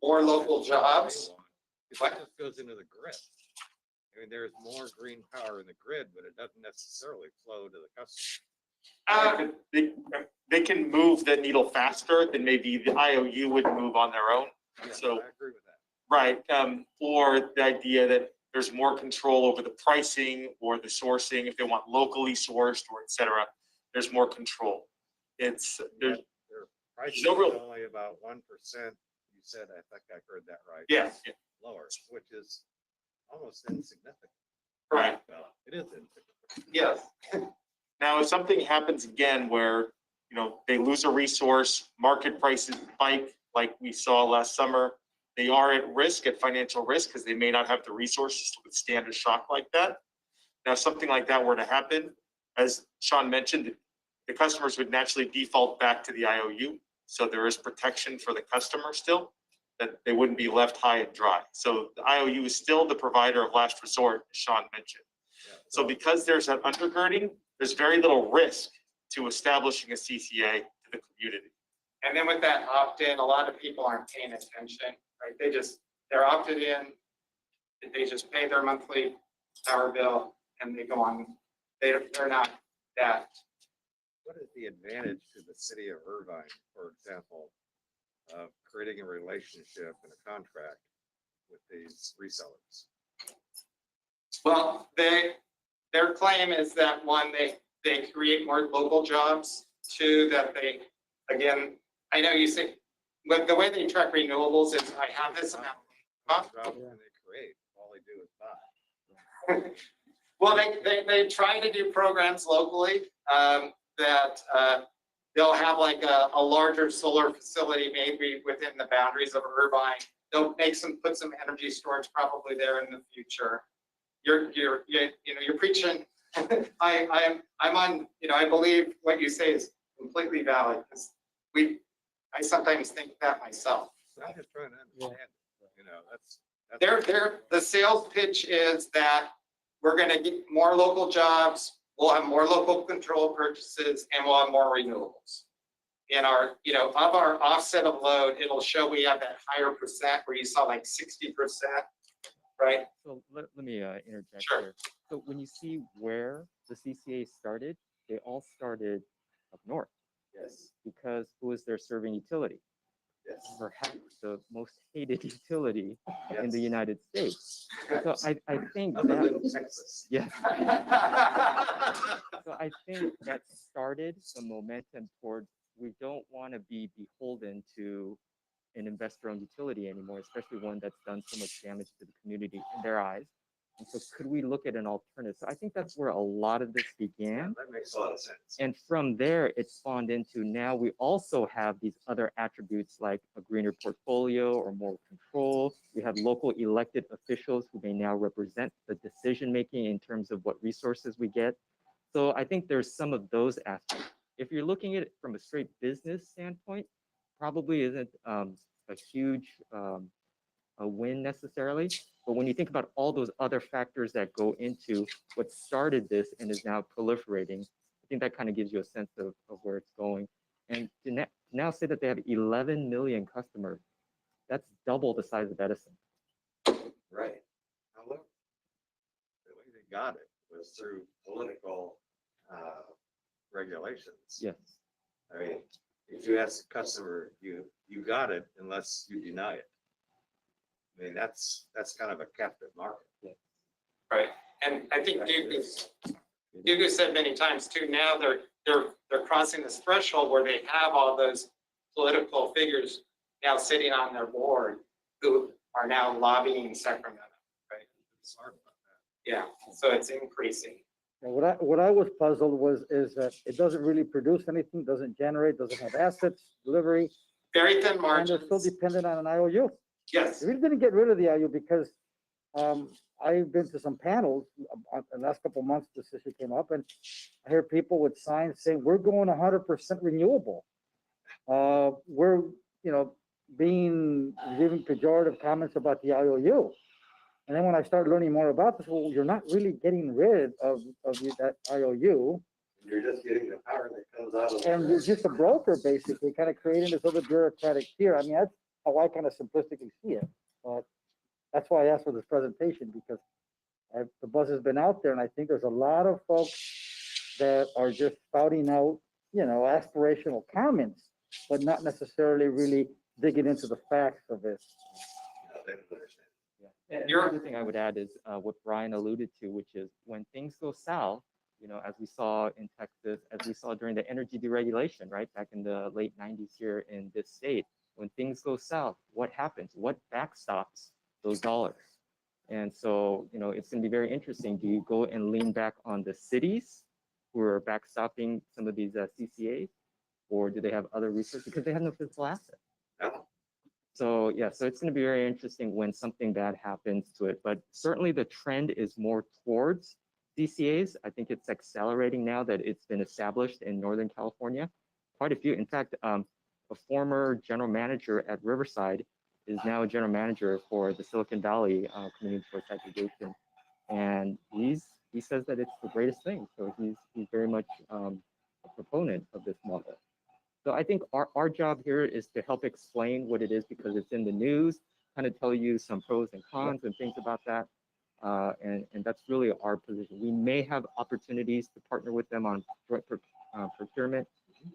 more local jobs. If that just goes into the grid. I mean, there's more green power in the grid, but it doesn't necessarily flow to the customer. They can move the needle faster than maybe the IOU would move on their own. Yes, So, I agree with that. right, or the idea that there's more control over the pricing or the sourcing, if they want locally sourced or et cetera, there's more control. There's Their price is no real- only about 1%. You said, I think I heard that right. yeah, Lower, which is almost insignificant. right. Well, it is insignificant. Yes. Now, if something happens again where, they lose a resource, market prices spike like we saw last summer, they are at risk, at financial risk, because they may not have the resources to withstand a shock like that. Now, if something like that were to happen, as Sean mentioned, the customers would naturally default back to the IOU. So there is protection for the customer still, that they wouldn't be left high and dry. So the IOU is still the provider of last resort, as Sean mentioned. Yeah. So because there's that undergirding, there's very little risk to establishing a CCA to the community. And then with that opt-in, a lot of people aren't paying attention, right? They're opted in, they just pay their monthly power bill and they go on. They're not that. What is the advantage to the city of Irvine, for example, of creating a relationship and a contract with these resellers? Well, their claim is that one, they create more local jobs. Two, that they, again, I know you say, but the way they track renewables is I have this amount. Huh? Jobs can they create? All they do is buy. Well, they try to do programs locally that they'll have like a larger solar facility maybe within the boundaries of Irvine. They'll put some energy storage probably there in the future. You're preaching. I'm on, I believe what you say is completely valid because I sometimes think that myself. I'm just trying to understand, that's. The sales pitch is that we're going to get more local jobs, we'll have more local control purchases, and we'll have more renewables. In our, of our offset of load, it'll show we have that higher percent where you saw like 60%, right? So let me interject Sure. here. So when you see where the CCA started, they all started up north Yes. because who was their serving utility? Yes. perhaps the most hated utility in Yes. the United States. So I think Other that, than Texas. yeah. So I think that started the momentum towards, we don't want to be beholden to an investor-owned utility anymore, especially one that's done so much damage to the community in their eyes. And so could we look at an alternative? So I think that's where a lot of this Yeah, began. that makes a lot of sense. And from there, it spawned into now we also have these other attributes like a greener portfolio or more control. We have local elected officials who may now represent the decision-making in terms of what resources we get. So I think there's some of those aspects. If you're looking at it from a straight business standpoint, probably isn't a huge a win necessarily. But when you think about all those other factors that go into what started this and is now proliferating, I think that kind of gives you a sense of where it's going. And to now say that they have 11 million customers, that's double the size of Edison. Right. However, the way they got it was through political regulations. Yes. I mean, if you ask a customer, you got it unless you deny it. I mean, that's kind of a captive market. Right, and I think Dugu said many times too, now they're crossing this threshold where they have all those political figures now sitting on their board who are now lobbying Sacramento, right? Sorry about Yeah, so it's increasing. And what I was puzzled is that it doesn't really produce anything, doesn't generate, doesn't have assets, delivery, Very thin and margins. they're still dependent on an IOU. Yes, We didn't get rid of the IOU because I've been to some panels the last couple of months. This issue came up, and I hear people with signs saying we're going 100% renewable. We're giving pejorative comments about the IOU, and then when I start learning more about this, well, you're not really getting rid of that IOU. You're just getting the power that comes out of. And you're just a broker, basically, kind of creating this other bureaucratic tier. I mean, that's how I kind of simplistically see it. But that's why I asked for this presentation, because the buzz has been out there, and I think there's a lot of folks that are just spouting out, aspirational comments, but not necessarily really digging into the facts of it. They don't understand. Yeah. And the other thing I would add is what Brian alluded to, which is when things go south, as we saw in Texas, as we saw during the energy deregulation, right, back in the late 90s here in this state, when things go south, what happens? What backstops those dollars? And so, it's going to be very interesting. Do you go and lean back on the cities who are backstopping some of these CCAs, or do they have other resources because they have no physical asset? No. So yeah, so it's going to be very interesting when something bad happens to it. But certainly the trend is more towards CCAs. I think it's accelerating now that it's been established in Northern California. Quite a few. In fact, a former general manager at Riverside is now a general manager for the Silicon Valley Community Choice Aggregation, and he says that it's the greatest thing. So he's very much a proponent of this model. So I think our job here is to help explain what it is because it's in the news, kind of tell you some pros and cons and things about that. And that's really our position. We may have opportunities to partner with them on joint procurement,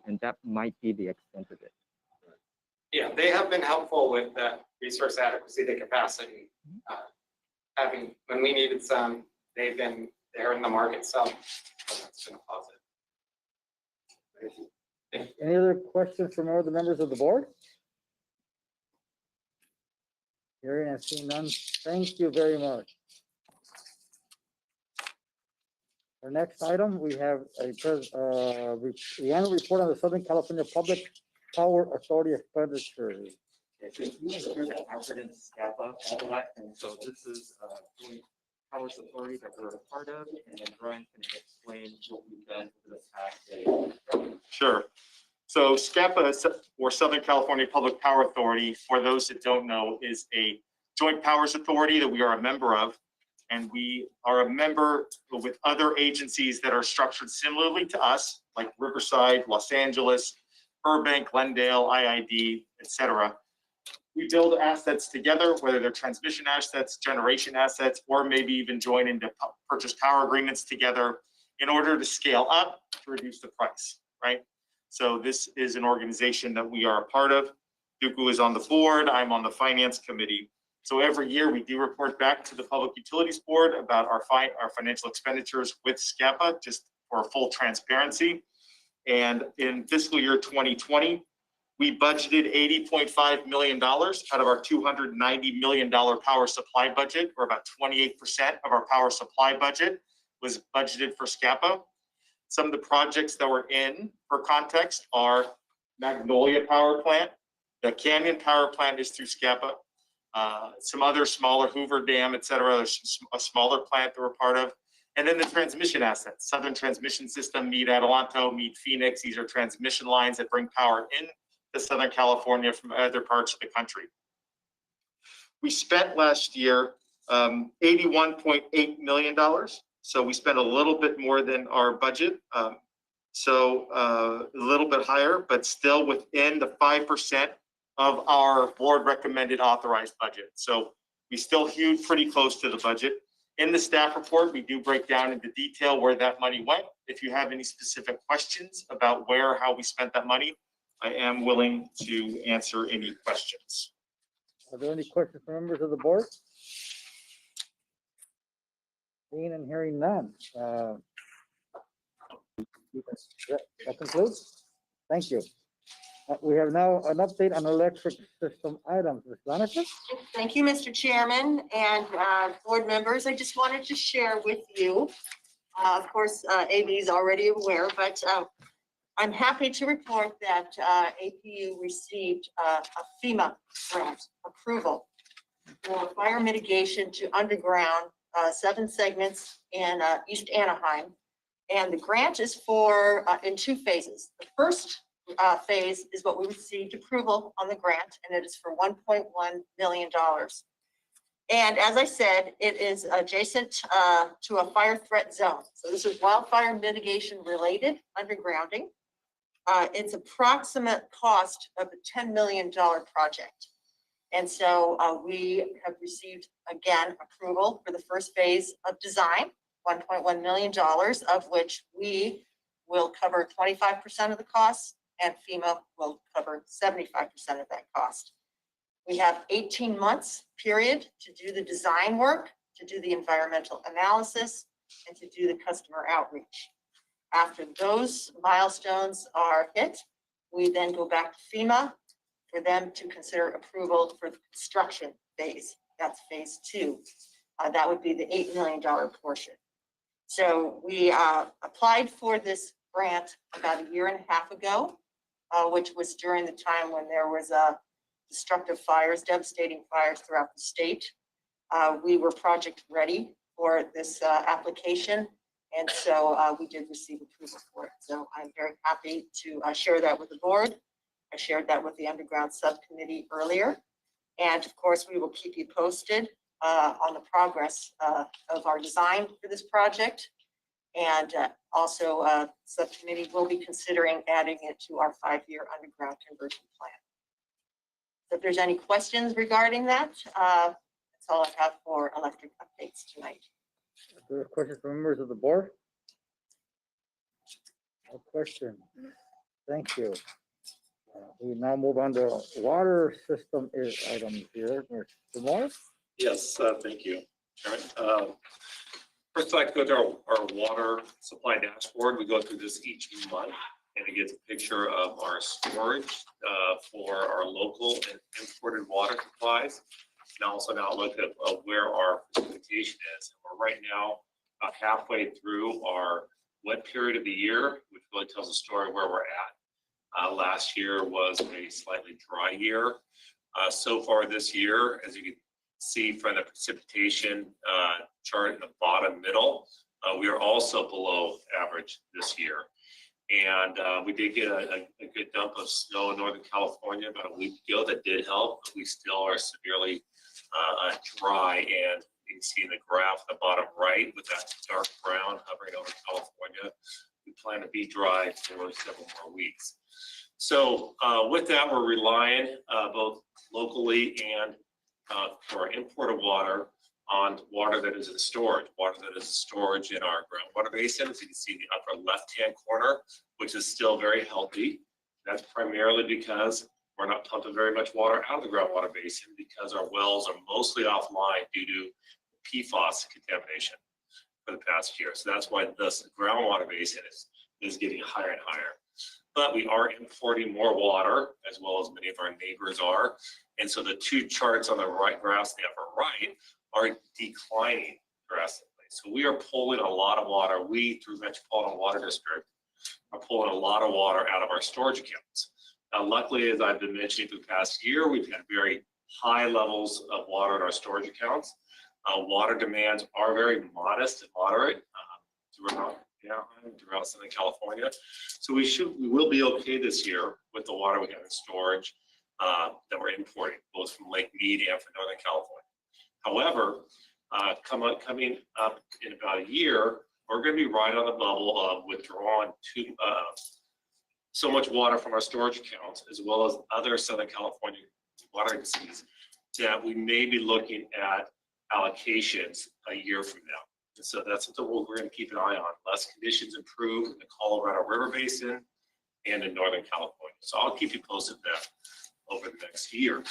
and that might be the extent of it. yeah, they have been helpful with the resource adequacy, the capacity. When we needed some, they've been there in the market, so that's been a positive. Thank you. Any other questions from other members of the board? Hearing and seeing none, thank you very much. Our next item, we have the annual report on the Southern California Public Power Authority expenditures. Okay, so you guys hear the acronym SCAPA, all that, and so this is Joint Powers Authority that we're a part of, and then Brian can explain what we've done for this past day. Sure. So SCAPA, or Southern California Public Power Authority, for those that don't know, is a joint powers authority that we are a member of. And we are a member with other agencies that are structured similarly to us, like Riverside, Los Angeles, Burbank, Glendale, IID, et cetera. We build assets together, whether they're transmission assets, generation assets, or maybe even join into purchase power agreements together in order to scale up to reduce the price, right? So this is an organization that we are a part of. Duku is on the board. I'm on the finance committee. So every year we do report back to the Public Utilities Board about our financial expenditures with SCAPA, just for full transparency. And in fiscal year 2020, we budgeted $80.5 million out of our $290 million power supply budget, or about 28% of our power supply budget was budgeted for SCAPA. Some of the projects that were in, for context, are Magnolia Power Plant. The Canyon Power Plant is through SCAPA. Some other smaller, Hoover Dam, et cetera, a smaller plant that we're part of. And then the transmission assets, Southern Transmission System, Meade Adelanto, Meade Phoenix. These are transmission lines that bring power in to Southern California from other parts of the country. We spent last year $81.8 million. So we spent a little bit more than our budget. A little bit higher, but still within the 5% of our board recommended authorized budget. So we still hewed pretty close to the budget. In the staff report, we do break down into detail where that money went. If you have any specific questions about where or how we spent that money, I am willing to answer any questions. Are there any questions from members of the board? Seeing and hearing none. That concludes. Thank you. We have now an update on electric system items. Ms. Donovan? Thank you, Mr. Chairman and board members. I just wanted to share with you, of course, AB is already aware, but I'm happy to report that APU received a FEMA grant approval for fire mitigation to underground 7 segments in East Anaheim. And the grant is for in 2 phases. The first phase is what we received approval on the grant, and it is for $1.1 million. And as I said, it is adjacent to a fire threat zone. So this is wildfire mitigation related undergrounding. It's approximate cost of a $10 million project. And so we have received, again, approval for the first phase of design, $1.1 million, of which we will cover 25% of the costs and FEMA will cover 75% of that cost. We have 18 months period to do the design work, to do the environmental analysis, and to do the customer outreach. After those milestones are hit, we then go back to FEMA for them to consider approval for the construction phase. That's phase 2. That would be the $8 million portion. So we applied for this grant about 1.5 years ago, which was during the time when there was destructive fires, devastating fires throughout the state. We were project ready for this application, and so we did receive approval for it. So I'm very happy to share that with the board. I shared that with the underground subcommittee earlier. And of course, we will keep you posted on the progress of our design for this project. And also subcommittee will be considering adding it to our 5-year underground conversion plan. So if there's any questions regarding that, that's all I have for electric updates tonight. Are there questions from members of the board? No question. Thank you. We now move on to water system items here. Mr. Morris? Yes, thank you, Chairman. First, I'd like to go to our water supply dashboard. We go through this each month, and it gives a picture of our storage for our local and imported water supplies, and also an outlook of where our precipitation is. We're right now about halfway through our wet period of the year, which really tells a story where we're at. Last year was a slightly dry year. So far this year, as you can see from the precipitation chart in the bottom middle, we are also below average this year. And we did get a good dump of snow in Northern California about a week ago that did help, but we still are severely dry. And you can see in the graph at the bottom right with that dark brown hovering over California, we plan to be dry for several more weeks. So with that, we're relying both locally and for our imported water on water that is in storage, in our groundwater basin. As you can see in the upper left-hand corner, which is still very healthy. That's primarily because We're not pumping very much water out of the groundwater basin because our wells are mostly offline due to PFAS contamination for the past year. So that's why this groundwater basin is getting higher and higher. But we are importing more water, as well as many of our neighbors are. And so the two charts on the right, graphs on the upper right, are declining drastically. So we are pulling a lot of water. We, through Metropolitan Water District, are pulling a lot of water out of our storage accounts. Now, luckily, as I've been mentioning for the past year, we've had very high levels of water in our storage accounts. Water demands are very modest and moderate throughout Southern California. So we will be okay this year with the water we have in storage that we're importing, both from Lake Mead and from Northern California. However, coming up in about a year, we're going to be right on the bubble of withdrawing so much water from our storage accounts, as well as other Southern California water agencies, that we may be looking at allocations a year from now. And so that's something we're going to keep an eye on, unless conditions improve in the Colorado River Basin and in Northern California. So I'll keep you posted that over the next year.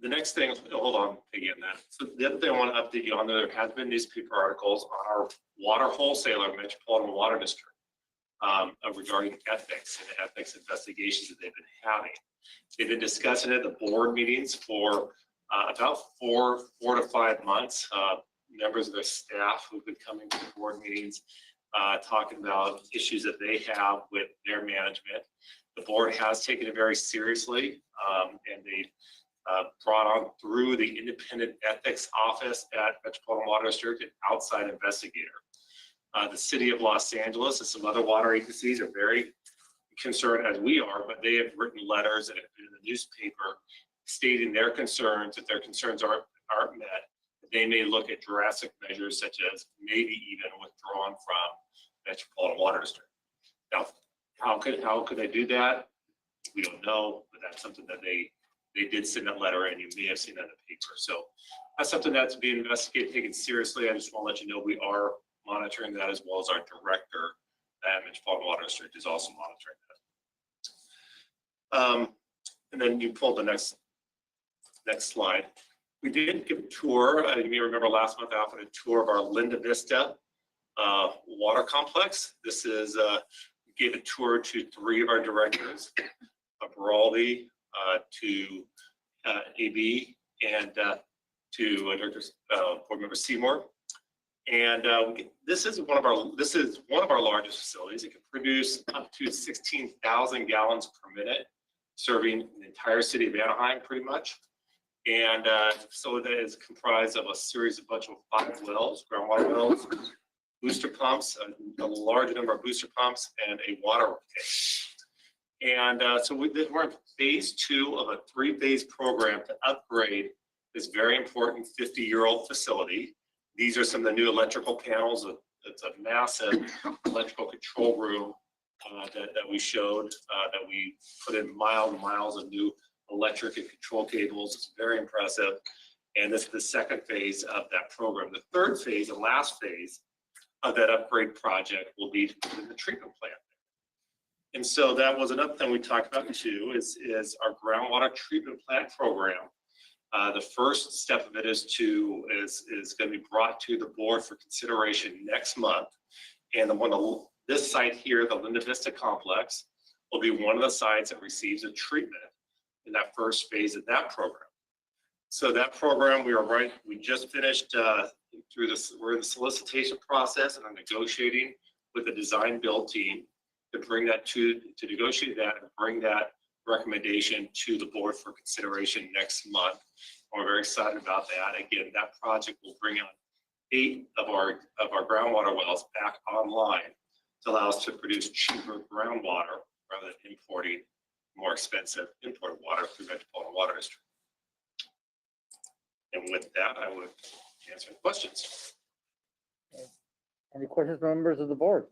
The next thing, hold on, again, that. So the other thing I want to update you on, there has been newspaper articles on our water wholesaler, Metropolitan Water District, regarding ethics and ethics investigations that they've been having. They've been discussing it at the board meetings for about four to 5 months. Members of their staff who've been coming to the board meetings, talking about issues that they have with their management. The board has taken it very seriously, and they brought on through the independent ethics office at Metropolitan Water District an outside investigator. The city of Los Angeles and some other water agencies are very concerned, as we are, but they have written letters and have been in the newspaper stating their concerns. If their concerns aren't met, they may look at drastic measures, such as maybe even withdrawn from Metropolitan Water District. Now, how could they do that? We don't know, but that's something that they did send that letter, and you may have seen that in the paper. So that's something that's being investigated, taken seriously. I just want to let you know we are monitoring that, as well as our director at Metropolitan Water District is also monitoring that. And then you pulled the next slide. We did give a tour. You may remember last month I offered a tour of our Linda Vista water complex. This is we gave a tour to 3 of our directors, Baraldi, to AB, and to Director Board Member Seymour. And this is one of our largest facilities. It can produce up to 16,000 gallons per minute, serving the entire city of Anaheim, pretty much. And so that is comprised of a bunch of 5 wells, groundwater wells, booster pumps, a large number of booster pumps, and a water tank. And so we're in phase 2 of a 3-phase program to upgrade this very important 50-year-old facility. These are some of the new electrical panels. It's a massive electrical control room that we showed, that we put in miles and miles of new electric and control cables. It's very impressive. And this is the 2nd phase of that program. The 3rd phase, the last phase of that upgrade project, will be in the treatment plant. And so that was another thing we talked about too, is our groundwater treatment plant program. The first step of it is going to be brought to the board for consideration next month. And this site here, the Linda Vista complex, will be one of the sites that receives a treatment in that first phase of that program. So that program, we just finished we're in the solicitation process and are negotiating with the design build team to bring that to negotiate that and bring that recommendation to the board for consideration next month. We're very excited about that. Again, that project will bring on 8 of our groundwater wells back online to allow us to produce cheaper groundwater rather than importing more expensive imported water through Metropolitan Water District. And with that, I would answer questions. Any questions from members of the board?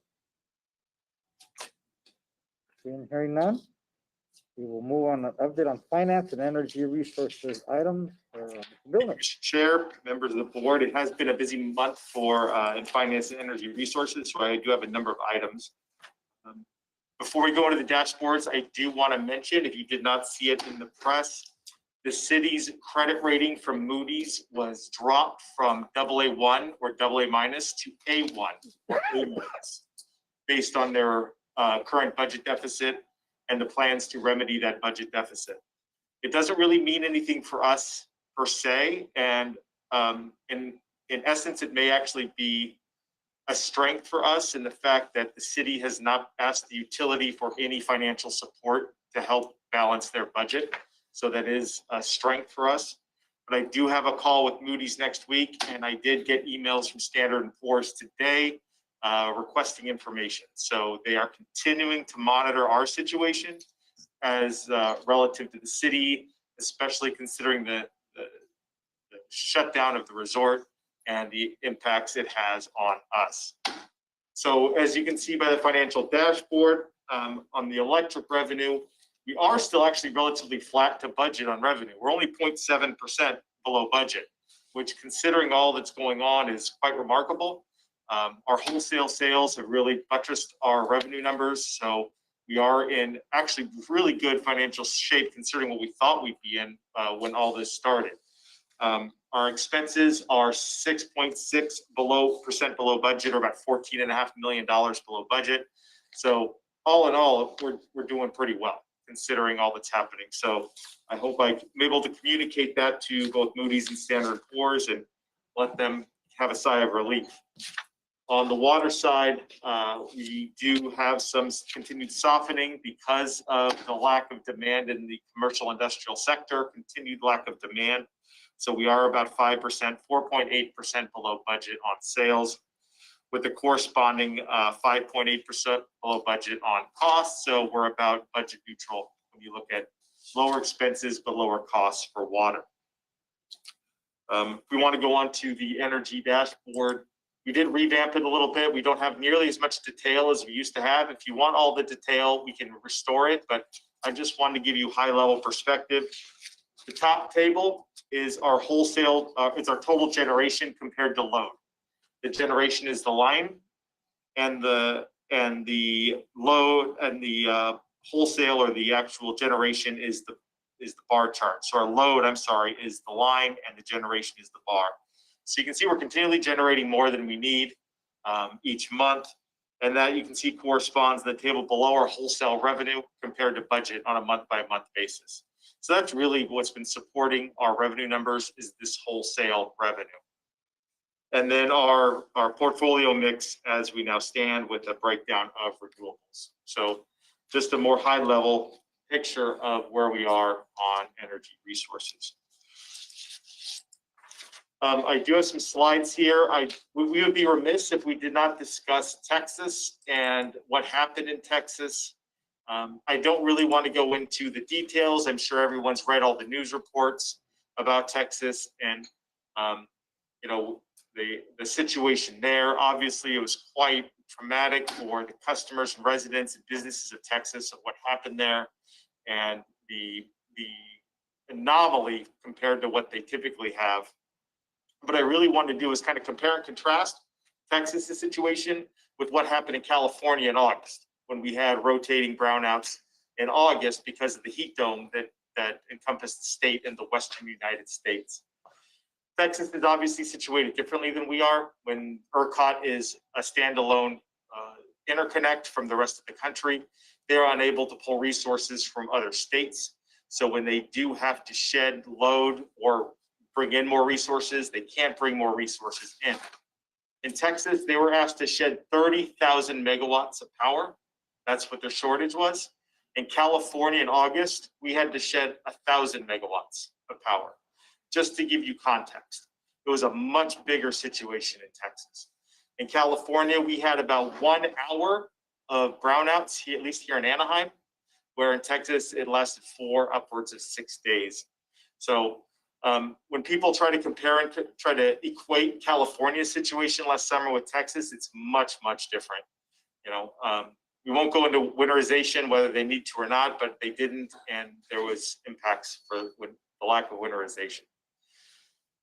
Hearing none, we will move on to update on finance and energy resources items. Mr. Chair, members of the board, it has been a busy month for in finance and energy resources, so I do have a number of items. Before we go into the dashboards, I do want to mention, if you did not see it in the press, the city's credit rating from Moody's was dropped from AA1 or AA minus to A1 or A minus, based on their current budget deficit and the plans to remedy that budget deficit. It doesn't really mean anything for us per se, and in essence, it may actually be a strength for us in the fact that the city has not asked the utility for any financial support to help balance their budget. So that is a strength for us. But I do have a call with Moody's next week, and I did get emails from Standard & Poor's today requesting information. So they are continuing to monitor our situation as relative to the city, especially considering the shutdown of the resort and the impacts it has on us. So as you can see by the financial dashboard, on the electric revenue, we are still actually relatively flat to budget on revenue. We're only 0.7% below budget, which, considering all that's going on, is quite remarkable. Our wholesale sales have really buttressed our revenue numbers. So we are in actually really good financial shape considering what we thought we'd be in when all this started. Our expenses are 6.6% below budget, or about $14.5 million below budget. So all in all, we're doing pretty well considering all that's happening. So I hope I'm able to communicate that to both Moody's and Standard & Poor's and let them have a sigh of relief. On the water side, we do have some continued softening because of the lack of demand in the commercial industrial sector, continued lack of demand. So we are about 5%, 4.8% below budget on sales, with a corresponding 5.8% below budget on costs. So we're about budget neutral when you look at lower expenses but lower costs for water. We want to go on to the energy dashboard. We did revamp it a little bit. We don't have nearly as much detail as we used to have. If you want all the detail, we can restore it, but I just wanted to give you high-level perspective. The top table is our wholesale, it's our total generation compared to load. The generation is the line, and the load and the wholesale, or the actual generation, is the bar chart. So our load, I'm sorry, is the line, and the generation is the bar. So you can see we're continually generating more than we need each month, and that you can see corresponds to the table below our wholesale revenue compared to budget on a month-by-month basis. So that's really what's been supporting our revenue numbers, is this wholesale revenue. And then our portfolio mix as we now stand, with a breakdown of renewables. So just a more high-level picture of where we are on energy resources. I do have some slides here. We would be remiss if we did not discuss Texas and what happened in Texas. I don't really want to go into the details. I'm sure everyone's read all the news reports about Texas and you know, the situation there. Obviously, it was quite traumatic for the customers and residents and businesses of Texas of what happened there, and the anomaly compared to what they typically have. What I really wanted to do is kind of compare and contrast Texas's situation with what happened in California in August, when we had rotating brownouts in August because of the heat dome that encompassed the state and the western United States. Texas is obviously situated differently than we are. When ERCOT is a standalone interconnect from the rest of the country, they're unable to pull resources from other states. So when they do have to shed load or bring in more resources, they can't bring more resources in. In Texas, they were asked to shed 30,000 megawatts of power. That's what their shortage was. In California in August, we had to shed 1,000 megawatts of power. Just to give you context, it was a much bigger situation in Texas. In California, we had about 1 hour of brownouts, at least here in Anaheim, where in Texas, it lasted 4 upwards of 6 days. So when people try to compare and try to equate California's situation last summer with Texas, it's much, much different. You know, we won't go into winterization, whether they need to or not, but they didn't, and there was impacts for the lack of winterization.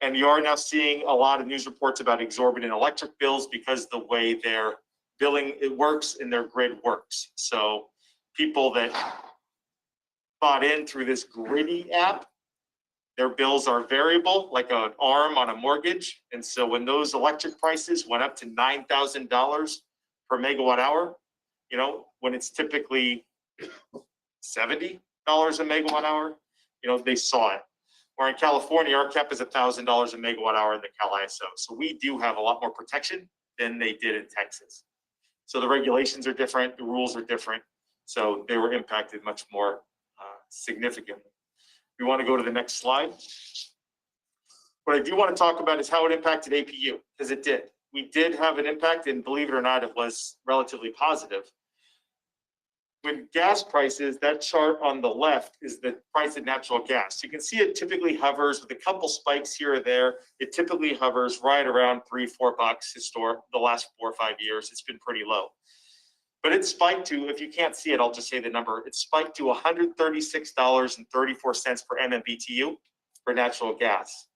And you are now seeing a lot of news reports about exorbitant electric bills because the way their billing works and their grid works. So people that bought in through this Griddy app, their bills are variable, like an arm on a mortgage. And so when those electric prices went up to $9,000 per megawatt hour, you know, when it's typically $70 a megawatt hour, you know, they saw it. Or in California, our cap is $1,000 a megawatt hour in the Cal ISO. So we do have a lot more protection than they did in Texas. So the regulations are different, the rules are different. So they were impacted much more significantly. We want to go to the next slide. What I do want to talk about is how it impacted APU, because it did. We did have an impact, and believe it or not, it was relatively positive. When gas prices, that chart on the left is the price of natural gas. You can see it typically hovers with a couple spikes here or there. It typically hovers right around $3-4 the last 4 or 5 years. It's been pretty low. But it spiked to, if you can't see it, I'll just say the number. It spiked to $136.34 per MMBTU for natural gas.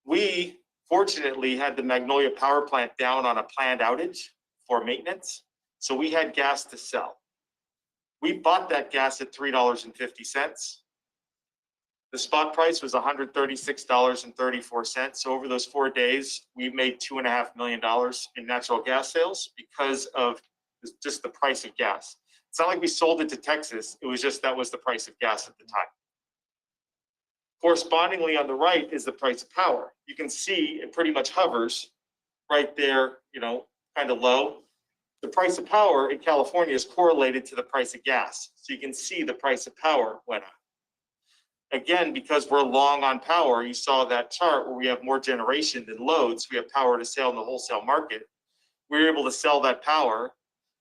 We fortunately had the Magnolia power plant down on a planned outage for maintenance. So we had gas to sell. We bought that gas at $3.50. The spot price was $136.34. So over those 4 days, we made $2.5 million in natural gas sales because of just the price of gas. It's not like we sold it to Texas. It was just that was the price of gas at the time. Correspondingly, on the right is the price of power. You can see it pretty much hovers right there, you know, kind of low. The price of power in California is correlated to the price of gas. So you can see the price of power went up. Again, because we're long on power, you saw that chart where we have more generation than loads. We have power to sell in the wholesale market. We were able to sell that power.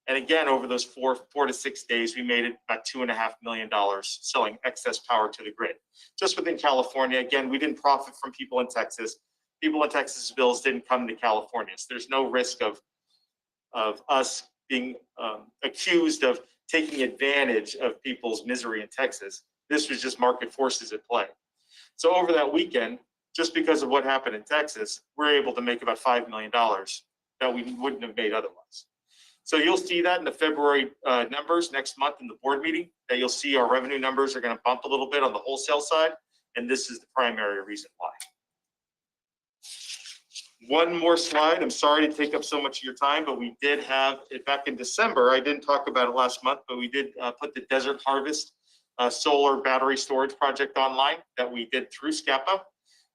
And again, over those 4 to 6 days, we made it about $2.5 million selling excess power to the grid. Just within California, again, we didn't profit from people in Texas. People in Texas' bills didn't come to California. So there's no risk of us being accused of taking advantage of people's misery in Texas. This was just market forces at play. So over that weekend, just because of what happened in Texas, we're able to make about $5 million that we wouldn't have made otherwise. So you'll see that in the February numbers next month in the board meeting, that you'll see our revenue numbers are going to bump a little bit on the wholesale side. And this is the primary reason why. One more slide. I'm sorry to take up so much of your time, but we did have it back in December. I didn't talk about it last month, but we did put the Desert Harvest solar battery storage project online that we did through SCAPA.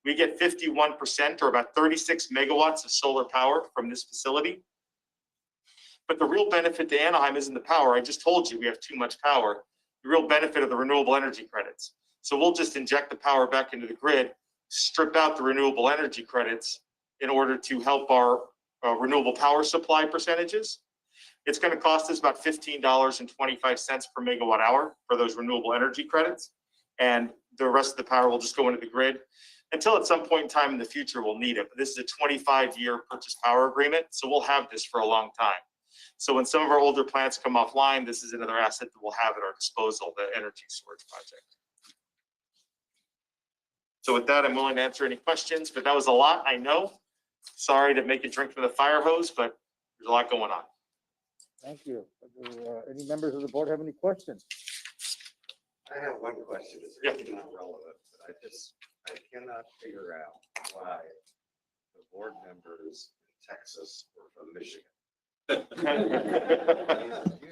We get 51% or about 36 megawatts of solar power from this facility. But the real benefit to Anaheim isn't the power. I just told you we have too much power. The real benefit of the renewable energy credits. So we'll just inject the power back into the grid, strip out the renewable energy credits in order to help our renewable power supply percentages. It's going to cost us about $15.25 per megawatt hour for those renewable energy credits. And the rest of the power will just go into the grid until at some point in time in the future we'll need it. But this is a 25-year purchase power agreement, so we'll have this for a long time. So when some of our older plants come offline, this is another asset that we'll have at our disposal, the energy storage project. So with that, I'm willing to answer any questions, but that was a lot, I know. Sorry to make you drink from the fire hose, but there's a lot going on. Thank you. Do any members of the board have any questions? I have one question. It's really not relevant, but I cannot figure out why the board members in Texas were from Michigan. Do you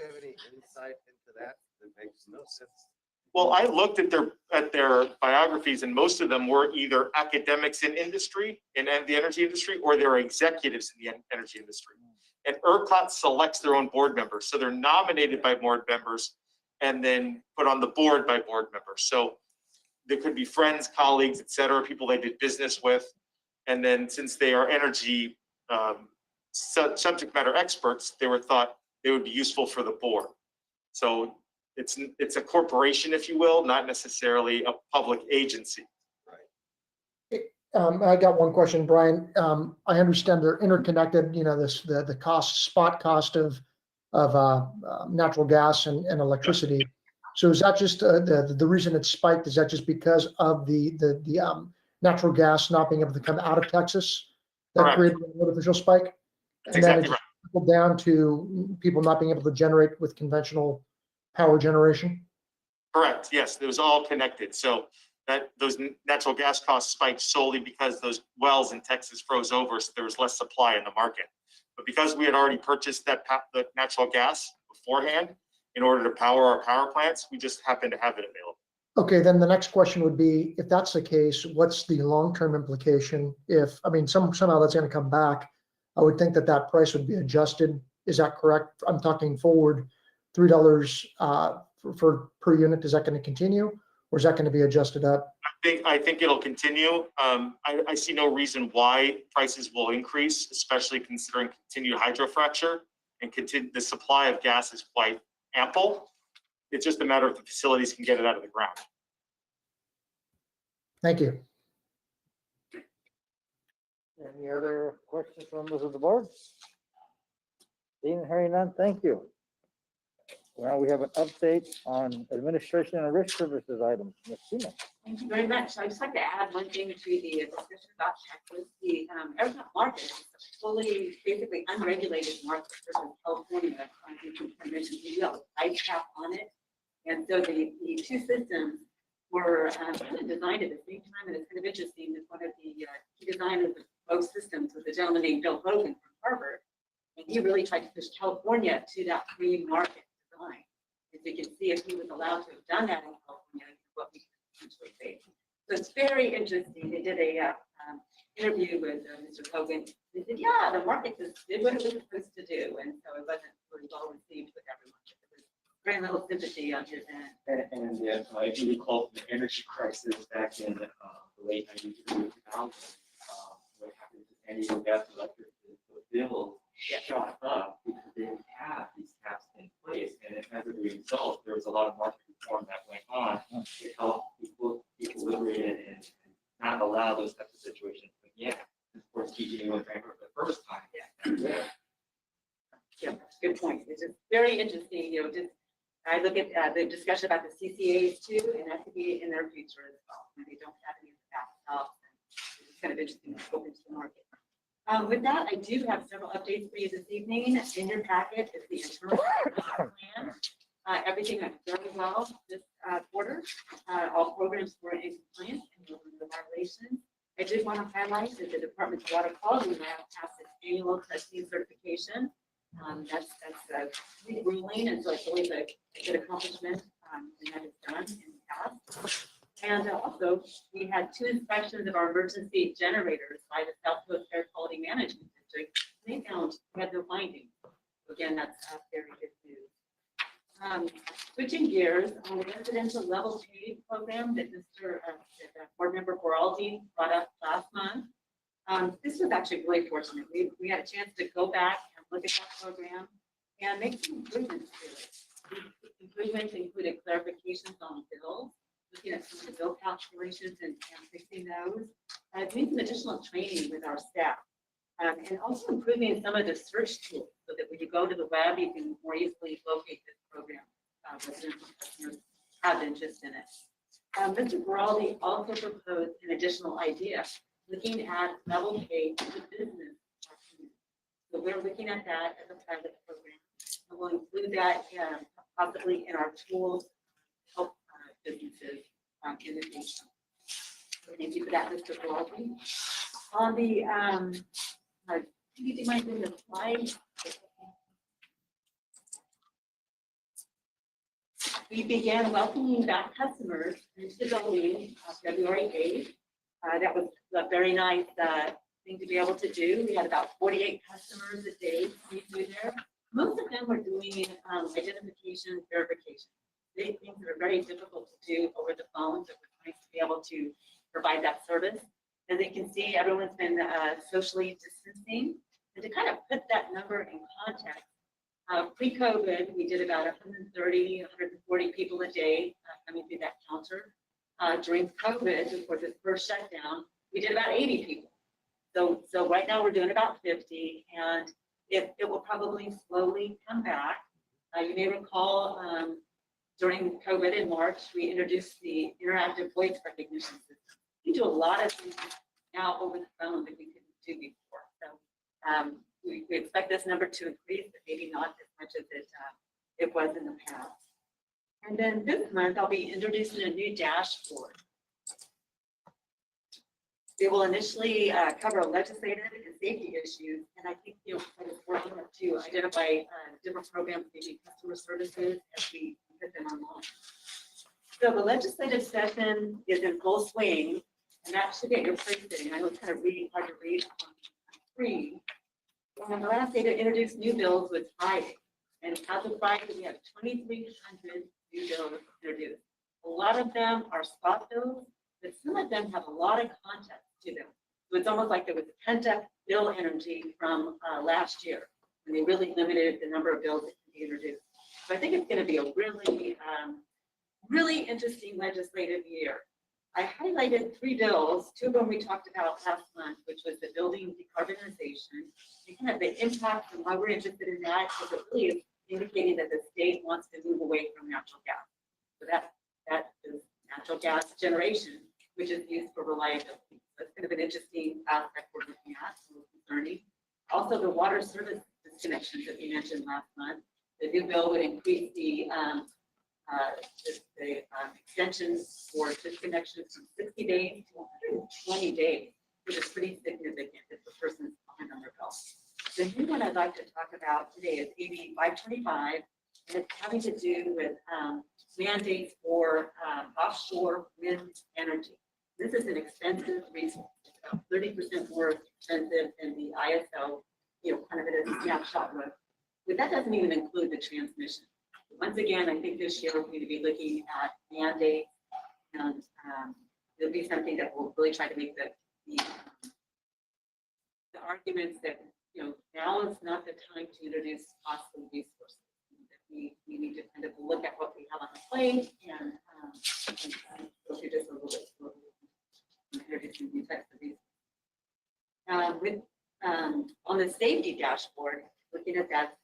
have any insight into that? That makes no sense. Well, I looked at their biographies, and most of them were either academics in industry, in the energy industry, or they're executives in the energy industry. And ERCOT selects their own board members. So they're nominated by board members and then put on the board by board members. So there could be friends, colleagues, et cetera, people they did business with. And then since they are energy subject matter experts, they were thought they would be useful for the board. So it's a corporation, if you will, not necessarily a public agency. I got one question, Brian. I understand they're interconnected. You know, the spot cost of natural gas and electricity. So is that just the reason it spiked? Is that just because of the natural gas not being able to come out of Texas that created an artificial spike? That's and then exactly it just trickled down to people not being able to generate with conventional power generation? Correct, yes, it was all connected. So that those natural gas costs spiked solely because those wells in Texas froze over, so there was less supply in the market. But because we had already purchased the natural gas beforehand in order to power our power plants, we just happened to have it available. Okay, then the next question would be, if that's the case, what's the long-term implication? If, I mean, somehow that's going to come back, I would think that that price would be adjusted. Is that correct? I'm talking forward, $3 for per unit. Is that going to continue, or is that going to be adjusted up? I think it'll continue. I see no reason why prices will increase, especially considering continued hydrofracture and the supply of gas is quite ample. It's just a matter of the facilities can get it out of the ground. Thank you. Any other questions from members of the board? Seeing and hearing none, thank you. Well, we have an update on administration and risk services items. Ms. Seaman. Thank you very much. I'd just like to add one thing to the discussion about Texas. The aircraft market is a fully, basically unregulated market versus California. Conventions. We have a price cap on it. And so the two systems were kind of designed at the same time. And it's kind of interesting that one of the key designers of both systems was a gentleman named Bill Hogan from Harvard. And he really tried to push California to that free market design. As you can see, if he was allowed to have done that in California, what we could potentially face. So it's very interesting. They did a interview with Mr. Hogan. They said, yeah, the market just did what it was supposed to do. And so it wasn't really well received with everyone. Very little sympathy on his end. And if you recall the energy crisis back in the late 90s, early 2000s, what happened to San Diego Gas and Electric, the bill shot up because they didn't have these caps in place. And as a result, there was a lot of market reform that went on to help people equilibrate and not allow those types of situations again. Of course, PG&E was bankrupt the first time. Yeah, good point. It's just very interesting, you know, just I look at the discussion about the CCAs too, and that could be in their future as well. And they don't have any of that stuff. It's kind of interesting to open to the market. With that, I do have several updates for you this evening. In your packet is the internal plan. Everything went very well this quarter. All programs were in compliance and no violations. I did want to highlight that the Department's water quality lab passed its annual testing certification. That's a big ruling, and so it's always a good accomplishment and that is done in the past. And also, we had 2 inspections of our emergency generators by the South Coast Air Quality Management District. They found we had no findings. So again, that's very good news. Switching gears on the residential level pay program that Mr. Board Member Boraldi brought up last month. This was actually really fortunate. We had a chance to go back and look at that program and make some improvements to it. These improvements included clarifications on bills, looking at some of the bill calculations and fixing those, doing some additional training with our staff, and also improving some of the search tools so that when you go to the web, you can more easily locate this program. Residential customers have interest in it. Mr. Boraldi also proposed an additional idea, looking at level pay to business. So we're looking at that as a pilot program. And we'll include that possibly in our tools to help businesses in the future. So thank you for that, Mr. Boraldi. On the, do you mind doing the slide? We began welcoming back customers into the building February 8th. That was a very nice thing to be able to do. We had about 48 customers a day coming through there. Most of them were doing identification, verification. They things that are very difficult to do over the phone, so it was nice to be able to provide that service. As you can see, everyone's been socially distancing. And to kind of put that number in context, pre-COVID, we did about 130, 140 people a day coming through that counter. During COVID, of course, the first shutdown, we did about 80 people. So right now we're doing about 50, and it will probably slowly come back. You may recall during COVID in March, we introduced the interactive voice recognition system. We do a lot of things now over the phone that we couldn't do before. So we expect this number to increase, but maybe not as much as it was in the past. And then this month, I'll be introducing a new dashboard. It will initially cover legislative and safety issues, and I think you'll work to identify different programs, maybe customer services, as we put them online. So the legislative session is in full swing, and that should get your printing. I know it's kind of hard to read on screen. And the last day to introduce new bills was Friday, and as of Friday, we have 2,300 new bills introduced. A lot of them are spot bills, but some of them have a lot of context to them. So it's almost like there was pent up bill energy from last year, when they really limited the number of bills that can be introduced. So I think it's going to be a really interesting legislative year. I highlighted 3 bills. 2 of them we talked about last month, which was the building decarbonization, and kind of the impact and why we're interested in that, because it really is indicating that the state wants to move away from natural gas. So that is natural gas generation, which is used for reliability. That's kind of an interesting aspect we're looking at, so concerning. Also, the water service disconnections that we mentioned last month. The new bill would increase the extensions for disconnections from 60 days to 120 days, which is pretty significant if the person's behind on their bill. The new one I'd like to talk about today is AB 525, and it's having to do with mandates for offshore wind energy. This is an expensive resource, 30% more expensive than the ISO, kind of at a snapshot look. But that doesn't even include the transmission. Once again, I think this year we're going to be looking at mandates, and it'll be something that will really try to make the arguments that, now is not the time to introduce costly resources. We need to kind of look at what we have on the plate and go through this a little bit slowly. Introducing new types of resources. On the safety dashboard, looking at that,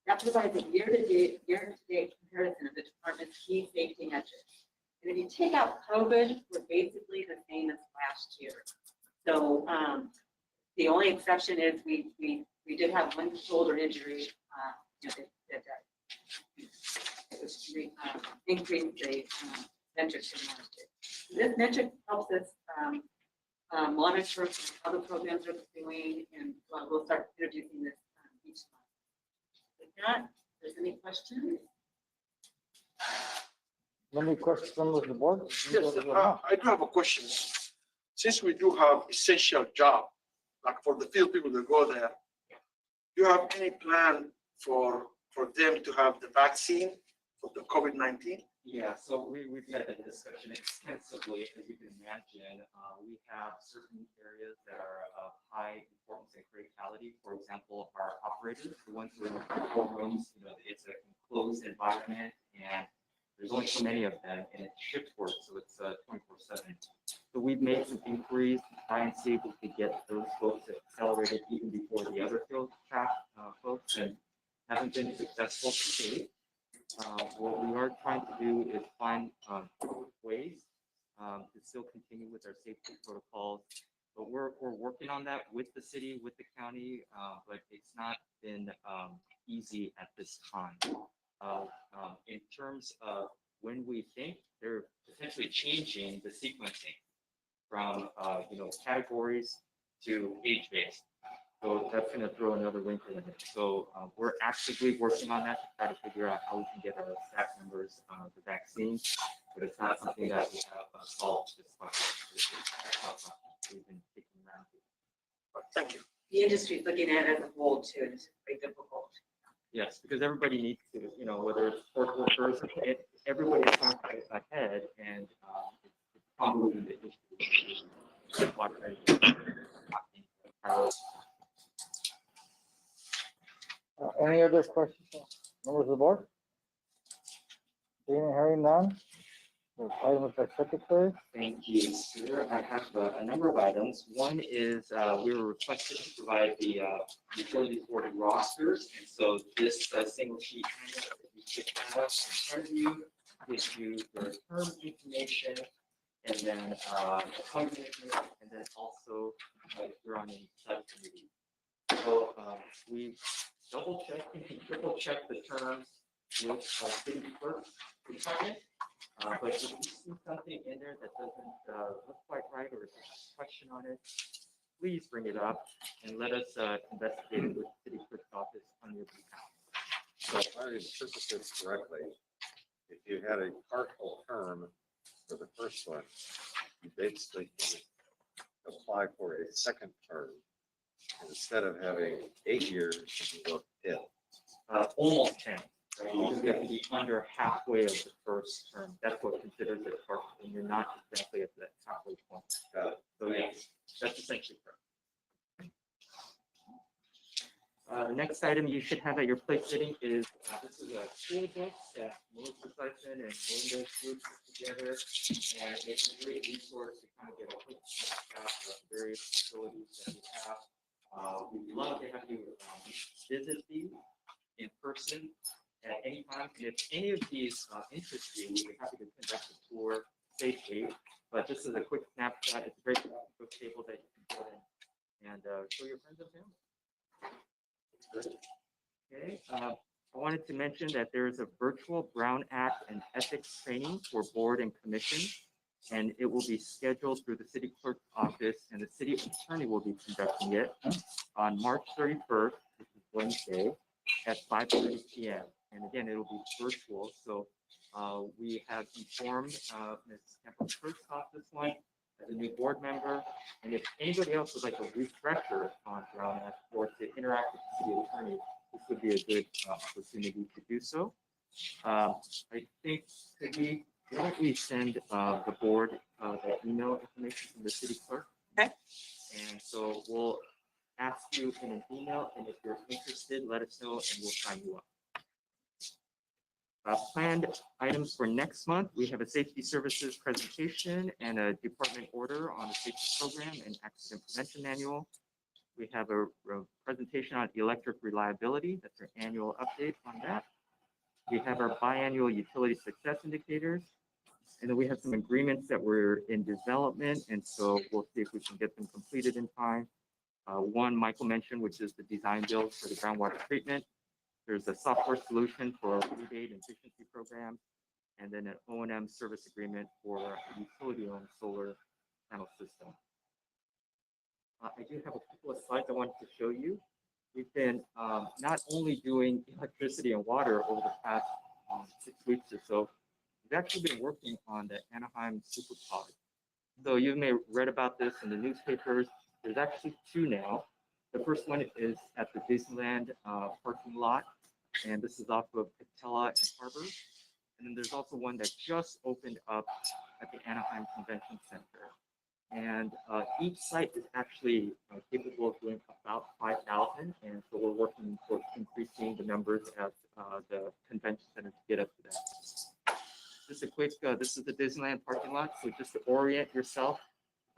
that provides a year-to-date comparison of the department's key safety metrics. And if you take out COVID, we're basically the same as last year. So the only exception is we did have one shoulder injury that increased the metrics from last year. This metric helps us monitor how the programs are doing, and we'll start introducing this each month. With that, if there's any questions? Any questions from the board? Yes, I do have a question. Since we do have essential job, like for the field people that go there, do you have any plan for them to have the vaccine for the COVID-19? Yeah, so we've had that discussion extensively. As you can imagine, we have certain areas that are of high importance and criticality. For example, our operators, the ones who are in the control rooms, it's an enclosed environment, and there's only so many of them, and it's shift work, so it's 24/7. So we've made some inquiries to try and see if we could get those folks accelerated even before the other field staff folks, and haven't been successful to date. What we are trying to do is find ways to still continue with our safety protocols, but we're working on that with the city, with the county, but it's not been easy at this time. In terms of when we think they're potentially changing the sequencing from categories to age-based. So that's going to throw another wrinkle in it. So we're actively working on that to try to figure out how we can get our staff members the vaccine, but it's not something that we have solved this far. We've been kicking around. Thank you. The industry is looking at it as a whole too, and it's very difficult. Yes, because everybody needs to, whether it's port workers, everybody's trying ahead, and it's probably the issue. Any other questions, members of the board? Seeing and hearing none. The item by secretary. Thank you, sir. I have a number of items. One is we were requested to provide the utility board rosters, and so this single sheet handout that you should have in front of you gives you your term information, and then and then also if you're on any subcommittee. So we double checked and triple checked the terms with city clerk department. But if you see something in there that doesn't look quite right, or if there's a question on it, please bring it up and let us investigate it with the city clerk's office on your behalf. So if I interpret this correctly, if you had a partial term for the first one, you basically can apply for a second term. Instead of having 8 years, you go 10. Almost 10. Right? Because you have to be under halfway of the first term. That's what considers it partial, and you're not exactly at that halfway point. Got it. So yes, that's essentially correct. The next item you should have at your plate sitting is this is a tool book that Melissa Sison and Melinda group put together, and it's a great resource to kind of get a quick snapshot of various facilities that we have. We'd love to have you visit these in person at any time. And if any of these interest you, we'd be happy to conduct a tour safely. But this is a quick snapshot. It's a great book table that you can put in and show your friends and family. Okay. I wanted to mention that there is a virtual Brown Act and ethics training for board and commission, and it will be scheduled through the city clerk's office, and the city attorney will be conducting it on March 31st, which is Wednesday, at 5:30 p.m. And again, it will be virtual. So we have informed Ms. Campbell Kurtz off this one as a new board member. And if anybody else would like a refresher on Brown Act or to interact with the city attorney, this would be a good opportunity to do so. I think why don't we send the board the email information from the city clerk? Okay. And so we'll ask you in an email, and if you're interested, let us know and we'll sign you up. Planned items for next month, we have a safety services presentation and a department order on the safety program and accident prevention manual. We have a presentation on electric reliability. That's our annual update on that. We have our biannual utility success indicators. And then we have some agreements that were in development. And so we'll see if we can get them completed in time. One Michael mentioned, which is the design build for the groundwater treatment. There's a software solution for rebate and efficiency program, and then an O&M service agreement for a utility-owned solar panel system. I do have a couple of slides I wanted to show you. We've been not only doing electricity and water over the past 6 weeks or so, we've actually been working on the Anaheim Superpod. So you may have read about this in the newspapers. There's actually 2 now. The first one is at the Disneyland parking lot, and this is off of Catella and Harbor. And then there's also one that just opened up at the Anaheim Convention Center. And each site is actually capable of doing about 5,000, and so we're working towards increasing the numbers at the convention center to get up to that. Just a quick, this is the Disneyland parking lot, so just to orient yourself,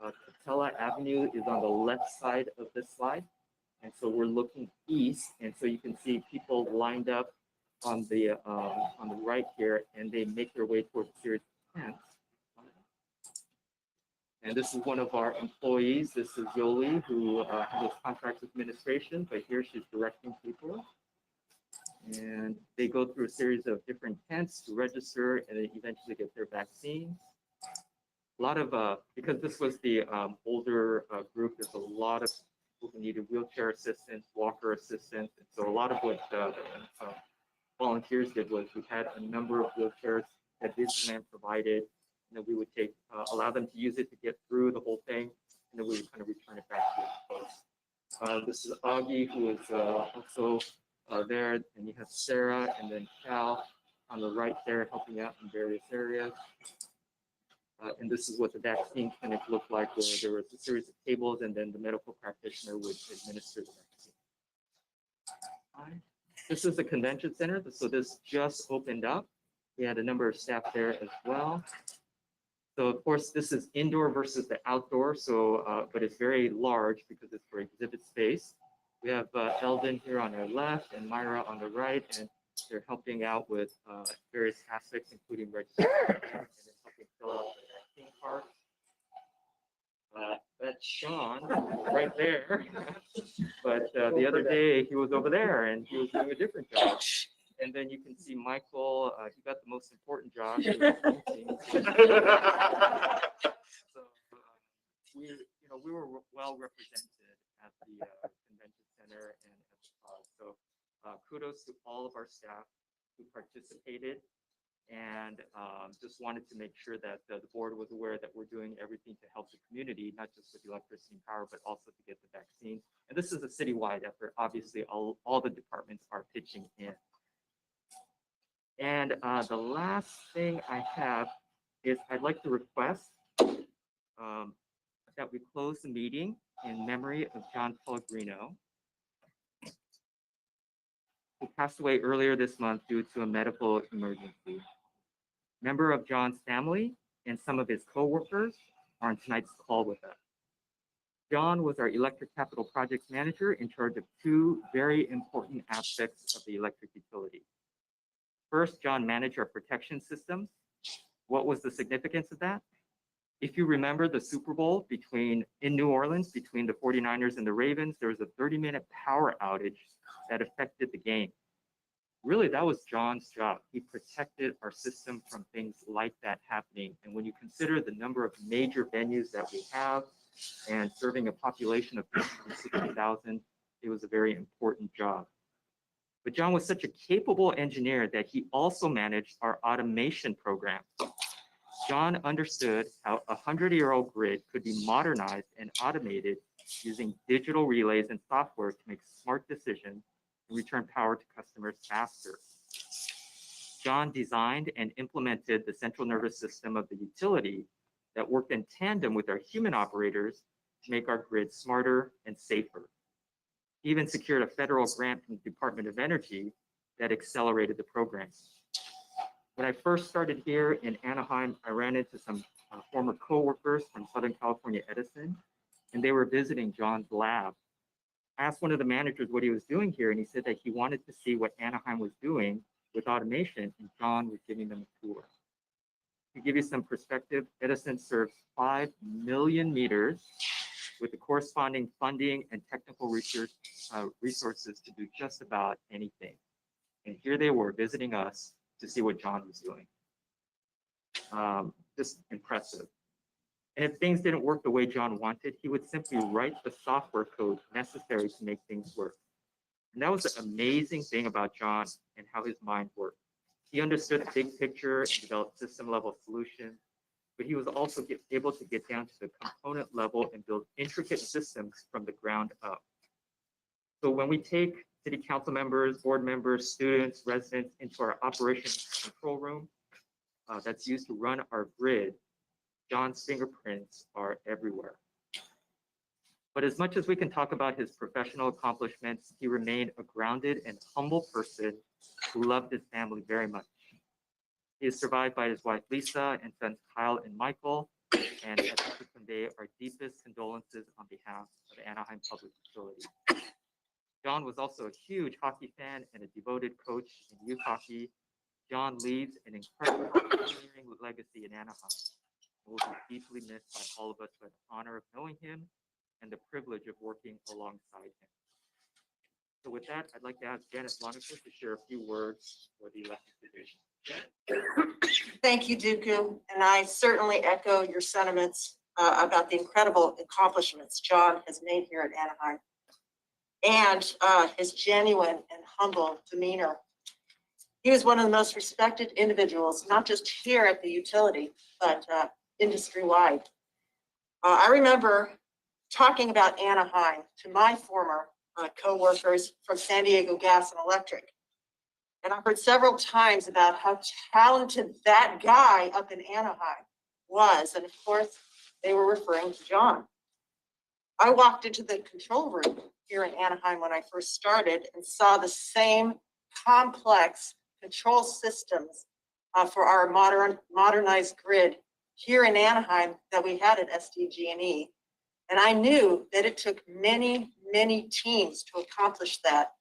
Catella Avenue is on the left side of this slide. And so we're looking east, and so you can see people lined up on the right here, and they make their way towards the series of tents. And this is one of our employees. This is Yoli, who handles contracts administration, but here she's directing people. And they go through a series of different tents to register and then eventually get their vaccines. A lot of, because this was the older group, there's a lot of people who needed wheelchair assistance, walker assistance. And so a lot of what volunteers did was we had a number of wheelchairs that Disneyland provided, and then we would take, allow them to use it to get through the whole thing, and then we would kind of return it back to the folks. This is Augie, who is also there, and you have Sarah and then Cal on the right there helping out in various areas. And this is what the vaccine clinic looked like, where there was a series of tables and then the medical practitioner would administer the vaccine. This is the convention center. So this just opened up. We had a number of staff there as well. So of course, this is indoor versus the outdoor. So, but it's very large because it's for exhibit space. We have Eldon here on our left and Myra on the right, and they're helping out with various aspects, including registration and then helping fill out the vaccine card. That's Sean right there. But the other day he was over there and he was doing a different job. And then you can see Michael, he got the most important job. So, we were well represented at the convention center and at the cause. So kudos to all of our staff who participated, and just wanted to make sure that the board was aware that we're doing everything to help the community, not just with electricity and power, but also to get the vaccine. And this is a citywide effort. Obviously, all the departments are pitching in. And the last thing I have is I'd like to request that we close the meeting in memory of John Pellegrino, who passed away earlier this month due to a medical emergency. Member of John's family and some of his co-workers are on tonight's call with us. John was our electric capital projects manager in charge of two very important aspects of the electric utility. First, John managed our protection systems. What was the significance of that? If you remember the Super Bowl in New Orleans between the 49ers and the Ravens, there was a 30-minute power outage that affected the game. Really, that was John's job. He protected our system from things like that happening. And when you consider the number of major venues that we have and serving a population of 60,000, it was a very important job. But John was such a capable engineer that he also managed our automation program. John understood how a 100-year-old grid could be modernized and automated using digital relays and software to make smart decisions and return power to customers faster. John designed and implemented the central nervous system of the utility that worked in tandem with our human operators to make our grid smarter and safer. He even secured a federal grant from the Department of Energy that accelerated the program. When I first started here in Anaheim, I ran into some former coworkers from Southern California Edison, and they were visiting John's lab. I asked one of the managers what he was doing here, and he said that he wanted to see what Anaheim was doing with automation, and John was giving them a tour. To give you some perspective, Edison serves 5 million meters with the corresponding funding and technical resources to do just about anything. And here they were visiting us to see what John was doing. Just impressive. And if things didn't work the way John wanted, he would simply write the software code necessary to make things work. And that was the amazing thing about John and how his mind worked. He understood the big picture and developed system level solutions, but he was also able to get down to the component level and build intricate systems from the ground up. So when we take city council members, board members, students, residents into our operations control room that's used to run our grid, John's fingerprints are everywhere. But as much as we can talk about his professional accomplishments, he remained a grounded and humble person who loved his family very much. He is survived by his wife, Lisa, and sons Kyle and Michael, and I'd like to convey our deepest condolences on behalf of Anaheim Public Utilities. John was also a huge hockey fan and a devoted coach in youth hockey. John leaves an incredible engineering legacy in Anaheim and will be deeply missed by all of us who had the honor of knowing him and the privilege of working alongside him. So with that, I'd like to ask Janet Lonica to share a few words for the elected division. Thank you, Dooku, and I certainly echo your sentiments about the incredible accomplishments John has made here at Anaheim and his genuine and humble demeanor. He was one of the most respected individuals, not just here at the utility, but industry-wide. I remember talking about Anaheim to my former co-workers from San Diego Gas and Electric. And I heard several times about how talented that guy up in Anaheim was. And of course, they were referring to John. I walked into the control room here in Anaheim when I first started and saw the same complex control systems for our modernized grid here in Anaheim that we had at SDG&E. And I knew that it took many, many teams to accomplish that.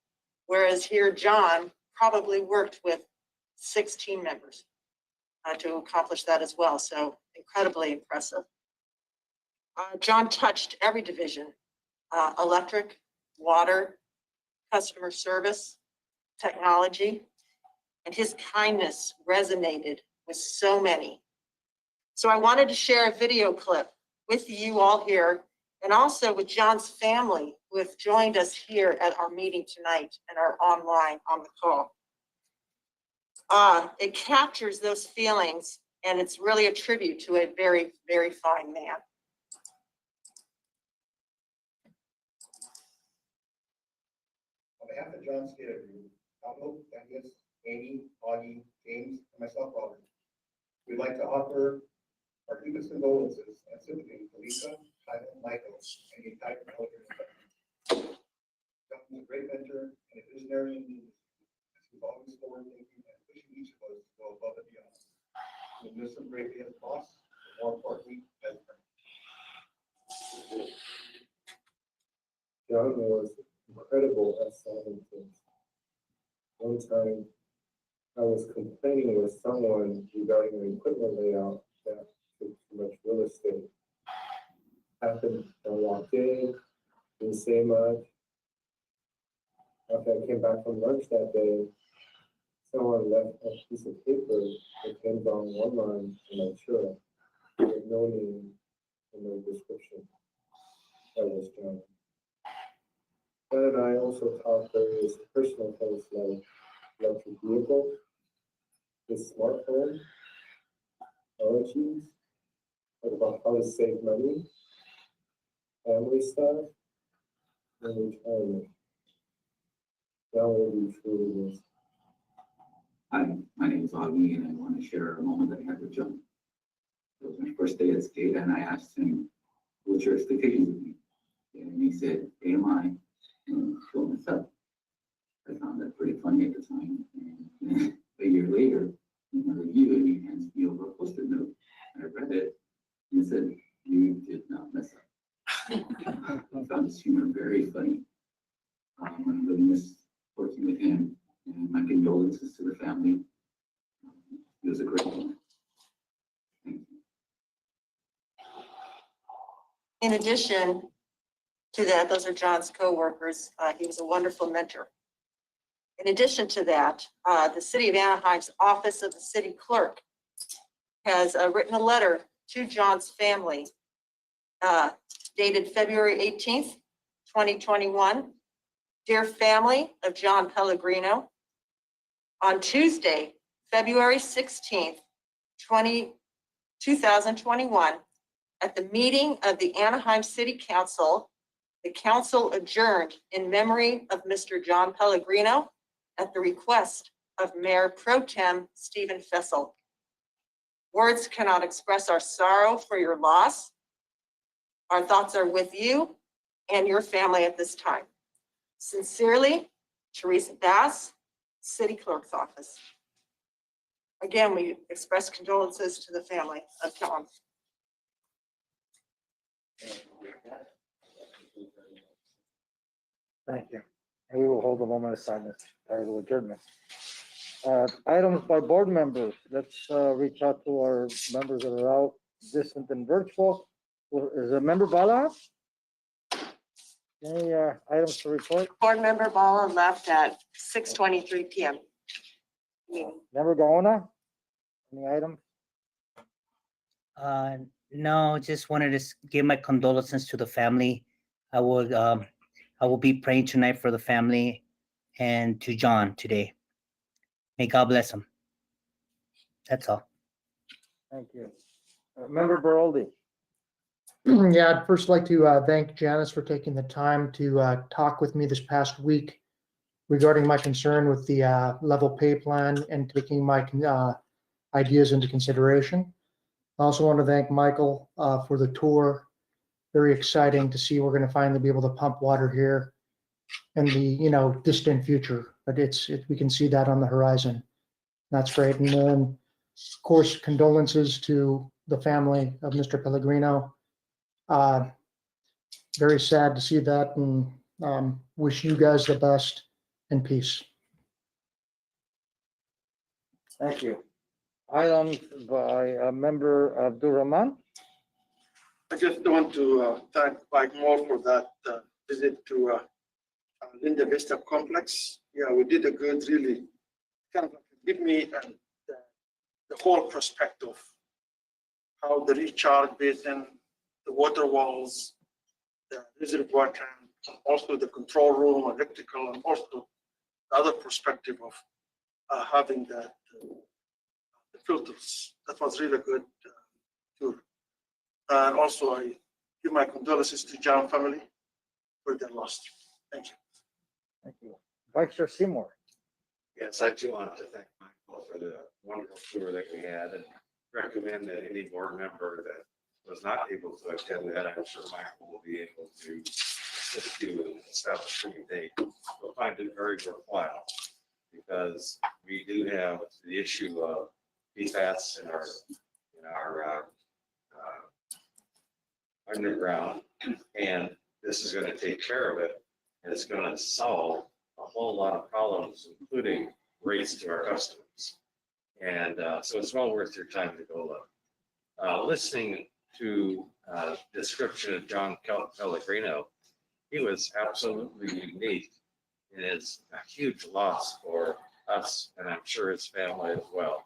Whereas here, John probably worked with 6 team members to accomplish that as well. So incredibly impressive. John touched every division, electric, water, customer service, technology. and his kindness resonated with so many. So I wanted to share a video clip with you all here and also with John's family who have joined us here at our meeting tonight and are online on the call. It captures those feelings, and it's really a tribute to a very, very fine man. On behalf of John's Theater Group, Pablo, Daniels, Amy, Augie, James, and myself, Robert, we'd like to offer our deepest condolences and sympathy to Lisa, Simon, Michael, and the entire Pelican family. John was a great mentor and a visionary in the industry, as he was always forward thinking and pushing each of us to go above and beyond. We miss him greatly as boss, but more importantly, as a friend. John was incredible at solving things. One time, I was complaining with someone regarding an equipment layout that took too much real estate. Happened, I walked in, didn't say much. After I came back from lunch that day, someone left a piece of paper that ends on one line and I'm sure with no name and no description. That was John. John and I also talked various personal things like electric vehicle, his smartphone, allergies, about how to save money, family stuff, and retirement. John will be truly missed. Hi, my name is Augie, and I want to share a moment that I had with John. It was my first day at SCADA, and I asked him, "What's your expectations of me?" And he said, "AMI, and don't mess up." I found that pretty funny at the time. And a year later, in a review, he hands me over a Post-it note. I read it, and it said, "You did not mess up." I found his humor very funny. I really miss working with him, and my condolences to the family. He was a great one. Thank you. In addition to that, those are John's coworkers. He was a wonderful mentor. In addition to that, the City of Anaheim's Office of the City Clerk has written a letter to John's family dated February 18th, 2021. Dear family of John Pellegrino, on Tuesday, February 16th, 2021, at the meeting of the Anaheim City Council, the council adjourned in memory of Mr. John Pellegrino at the request of Mayor Pro Tem Stephen Fessel. Words cannot express our sorrow for your loss. Our thoughts are with you and your family at this time. Sincerely, Teresa Bass, City Clerk's Office. Again, we express condolences to the family of John. Thank you. And we will hold a moment of silence prior to adjournment. Items by board members. Let's reach out to our members that are out, distant and virtual. Is a member Bala? Any items to report? Board member Bala left at 6:23 p.m. Member Gaona? Any items? No, just wanted to give my condolences to the family. I will be praying tonight for the family and to John today. May God bless him. That's all. Thank you. Member Baroldi. Yeah, I'd first like to thank Janice for taking the time to talk with me this past week regarding my concern with the level pay plan and taking my ideas into consideration. I also want to thank Michael for the tour. Very exciting to see we're going to finally be able to pump water here in the distant future, but we can see that on the horizon. That's great. And then, of course, condolences to the family of Mr. Pellegrino. Very sad to see that, and wish you guys the best and peace. Thank you. Items by member Abdul Rahman. I just want to thank Mike Moore for that visit to Linda Vista Complex. Yeah, we did a good, really kind of like a give me the whole perspective, how the recharge basin, the water walls, the reservoir tank, also the control room, electrical, and also the other perspective of having the filters. That was really good tour. And also I give my condolences to John family for their loss. Thank you. Thank you. Vice Chair Seymour. Yes, I too want to thank Michael for the wonderful tour that we had and recommend that any board member that was not able to attend that, I'm sure Michael will be able to assist you in establishing a date. We'll find it very worthwhile because we do have the issue of PFAS in our underground, and this is going to take care of it. And it's going to solve a whole lot of problems, including rates to our customers. And so it's well worth your time to go look. Listening to description of John Pellegrino, he was absolutely unique and is a huge loss for us, and I'm sure his family as well.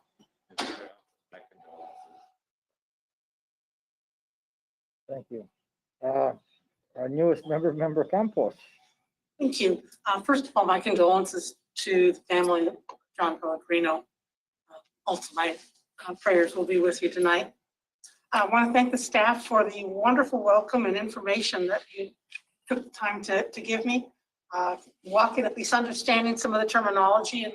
Thank you. Our newest member Campos. Thank you. First of all, my condolences to the family of John Pellegrino. Also, my prayers will be with you tonight. I want to thank the staff for the wonderful welcome and information that you took the time to give me. Walking, at least understanding some of the terminology and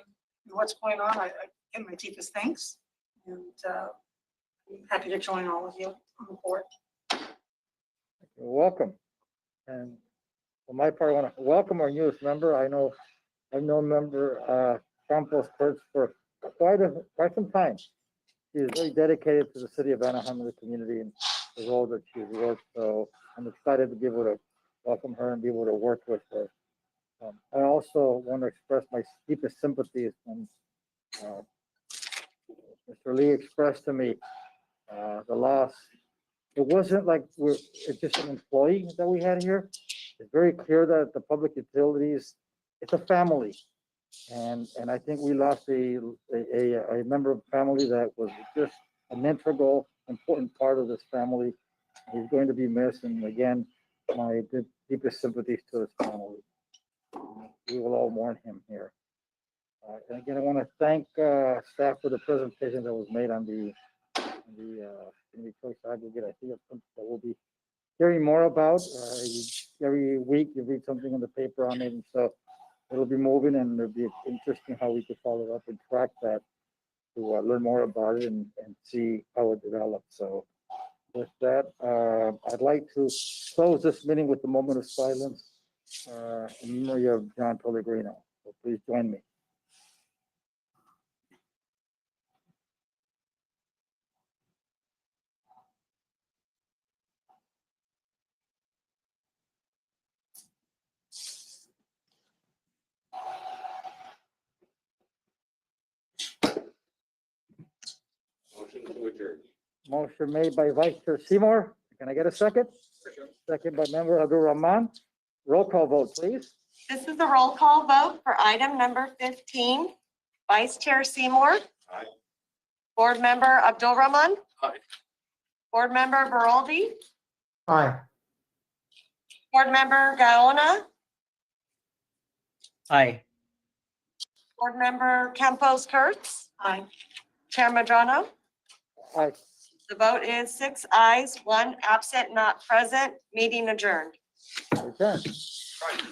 what's going on, I give my deepest thanks. And I'm happy to join all of you on the board. You're welcome. And for my part, I want to welcome our newest member. I've known member Campos Kurtz for quite some time. She is very dedicated to the city of Anaheim and the community and the role that she's worked. So I'm excited to be able to welcome her and be able to work with her. I also want to express my deepest sympathies when Mr. Lee expressed to me the loss. It wasn't like it's just an employee that we had here. It's very clear that the public utilities, it's a family. And I think we lost a member of the family that was just an integral, important part of this family. He's going to be missed. And again, my deepest sympathies to his family. We will all mourn him here. And again, I want to thank staff for the presentation that was made on the community choice aggregate. I think it's something that we'll be hearing more about. Every week you read something in the paper on it, and so it'll be moving, and it'll be interesting how we can follow up and track that to learn more about it and see how it develops. So with that, I'd like to close this meeting with a moment of silence in memory of John Pellegrino. So please join me. Motion made by Vice Chair Seymour. Can I get a second? Second by member Abdul Rahman. Roll call vote, please. This is a roll call vote for item number 15. Vice Chair Seymour. Aye. Board member Abdul Rahman. Aye. Board member Baraldi. Aye. Board member Gaona. Aye. Board member Campos Kurtz. Aye. Chair Madrano. Aye. The vote is 6 ayes, 1 absent, not present. Meeting adjourned. Okay. Right.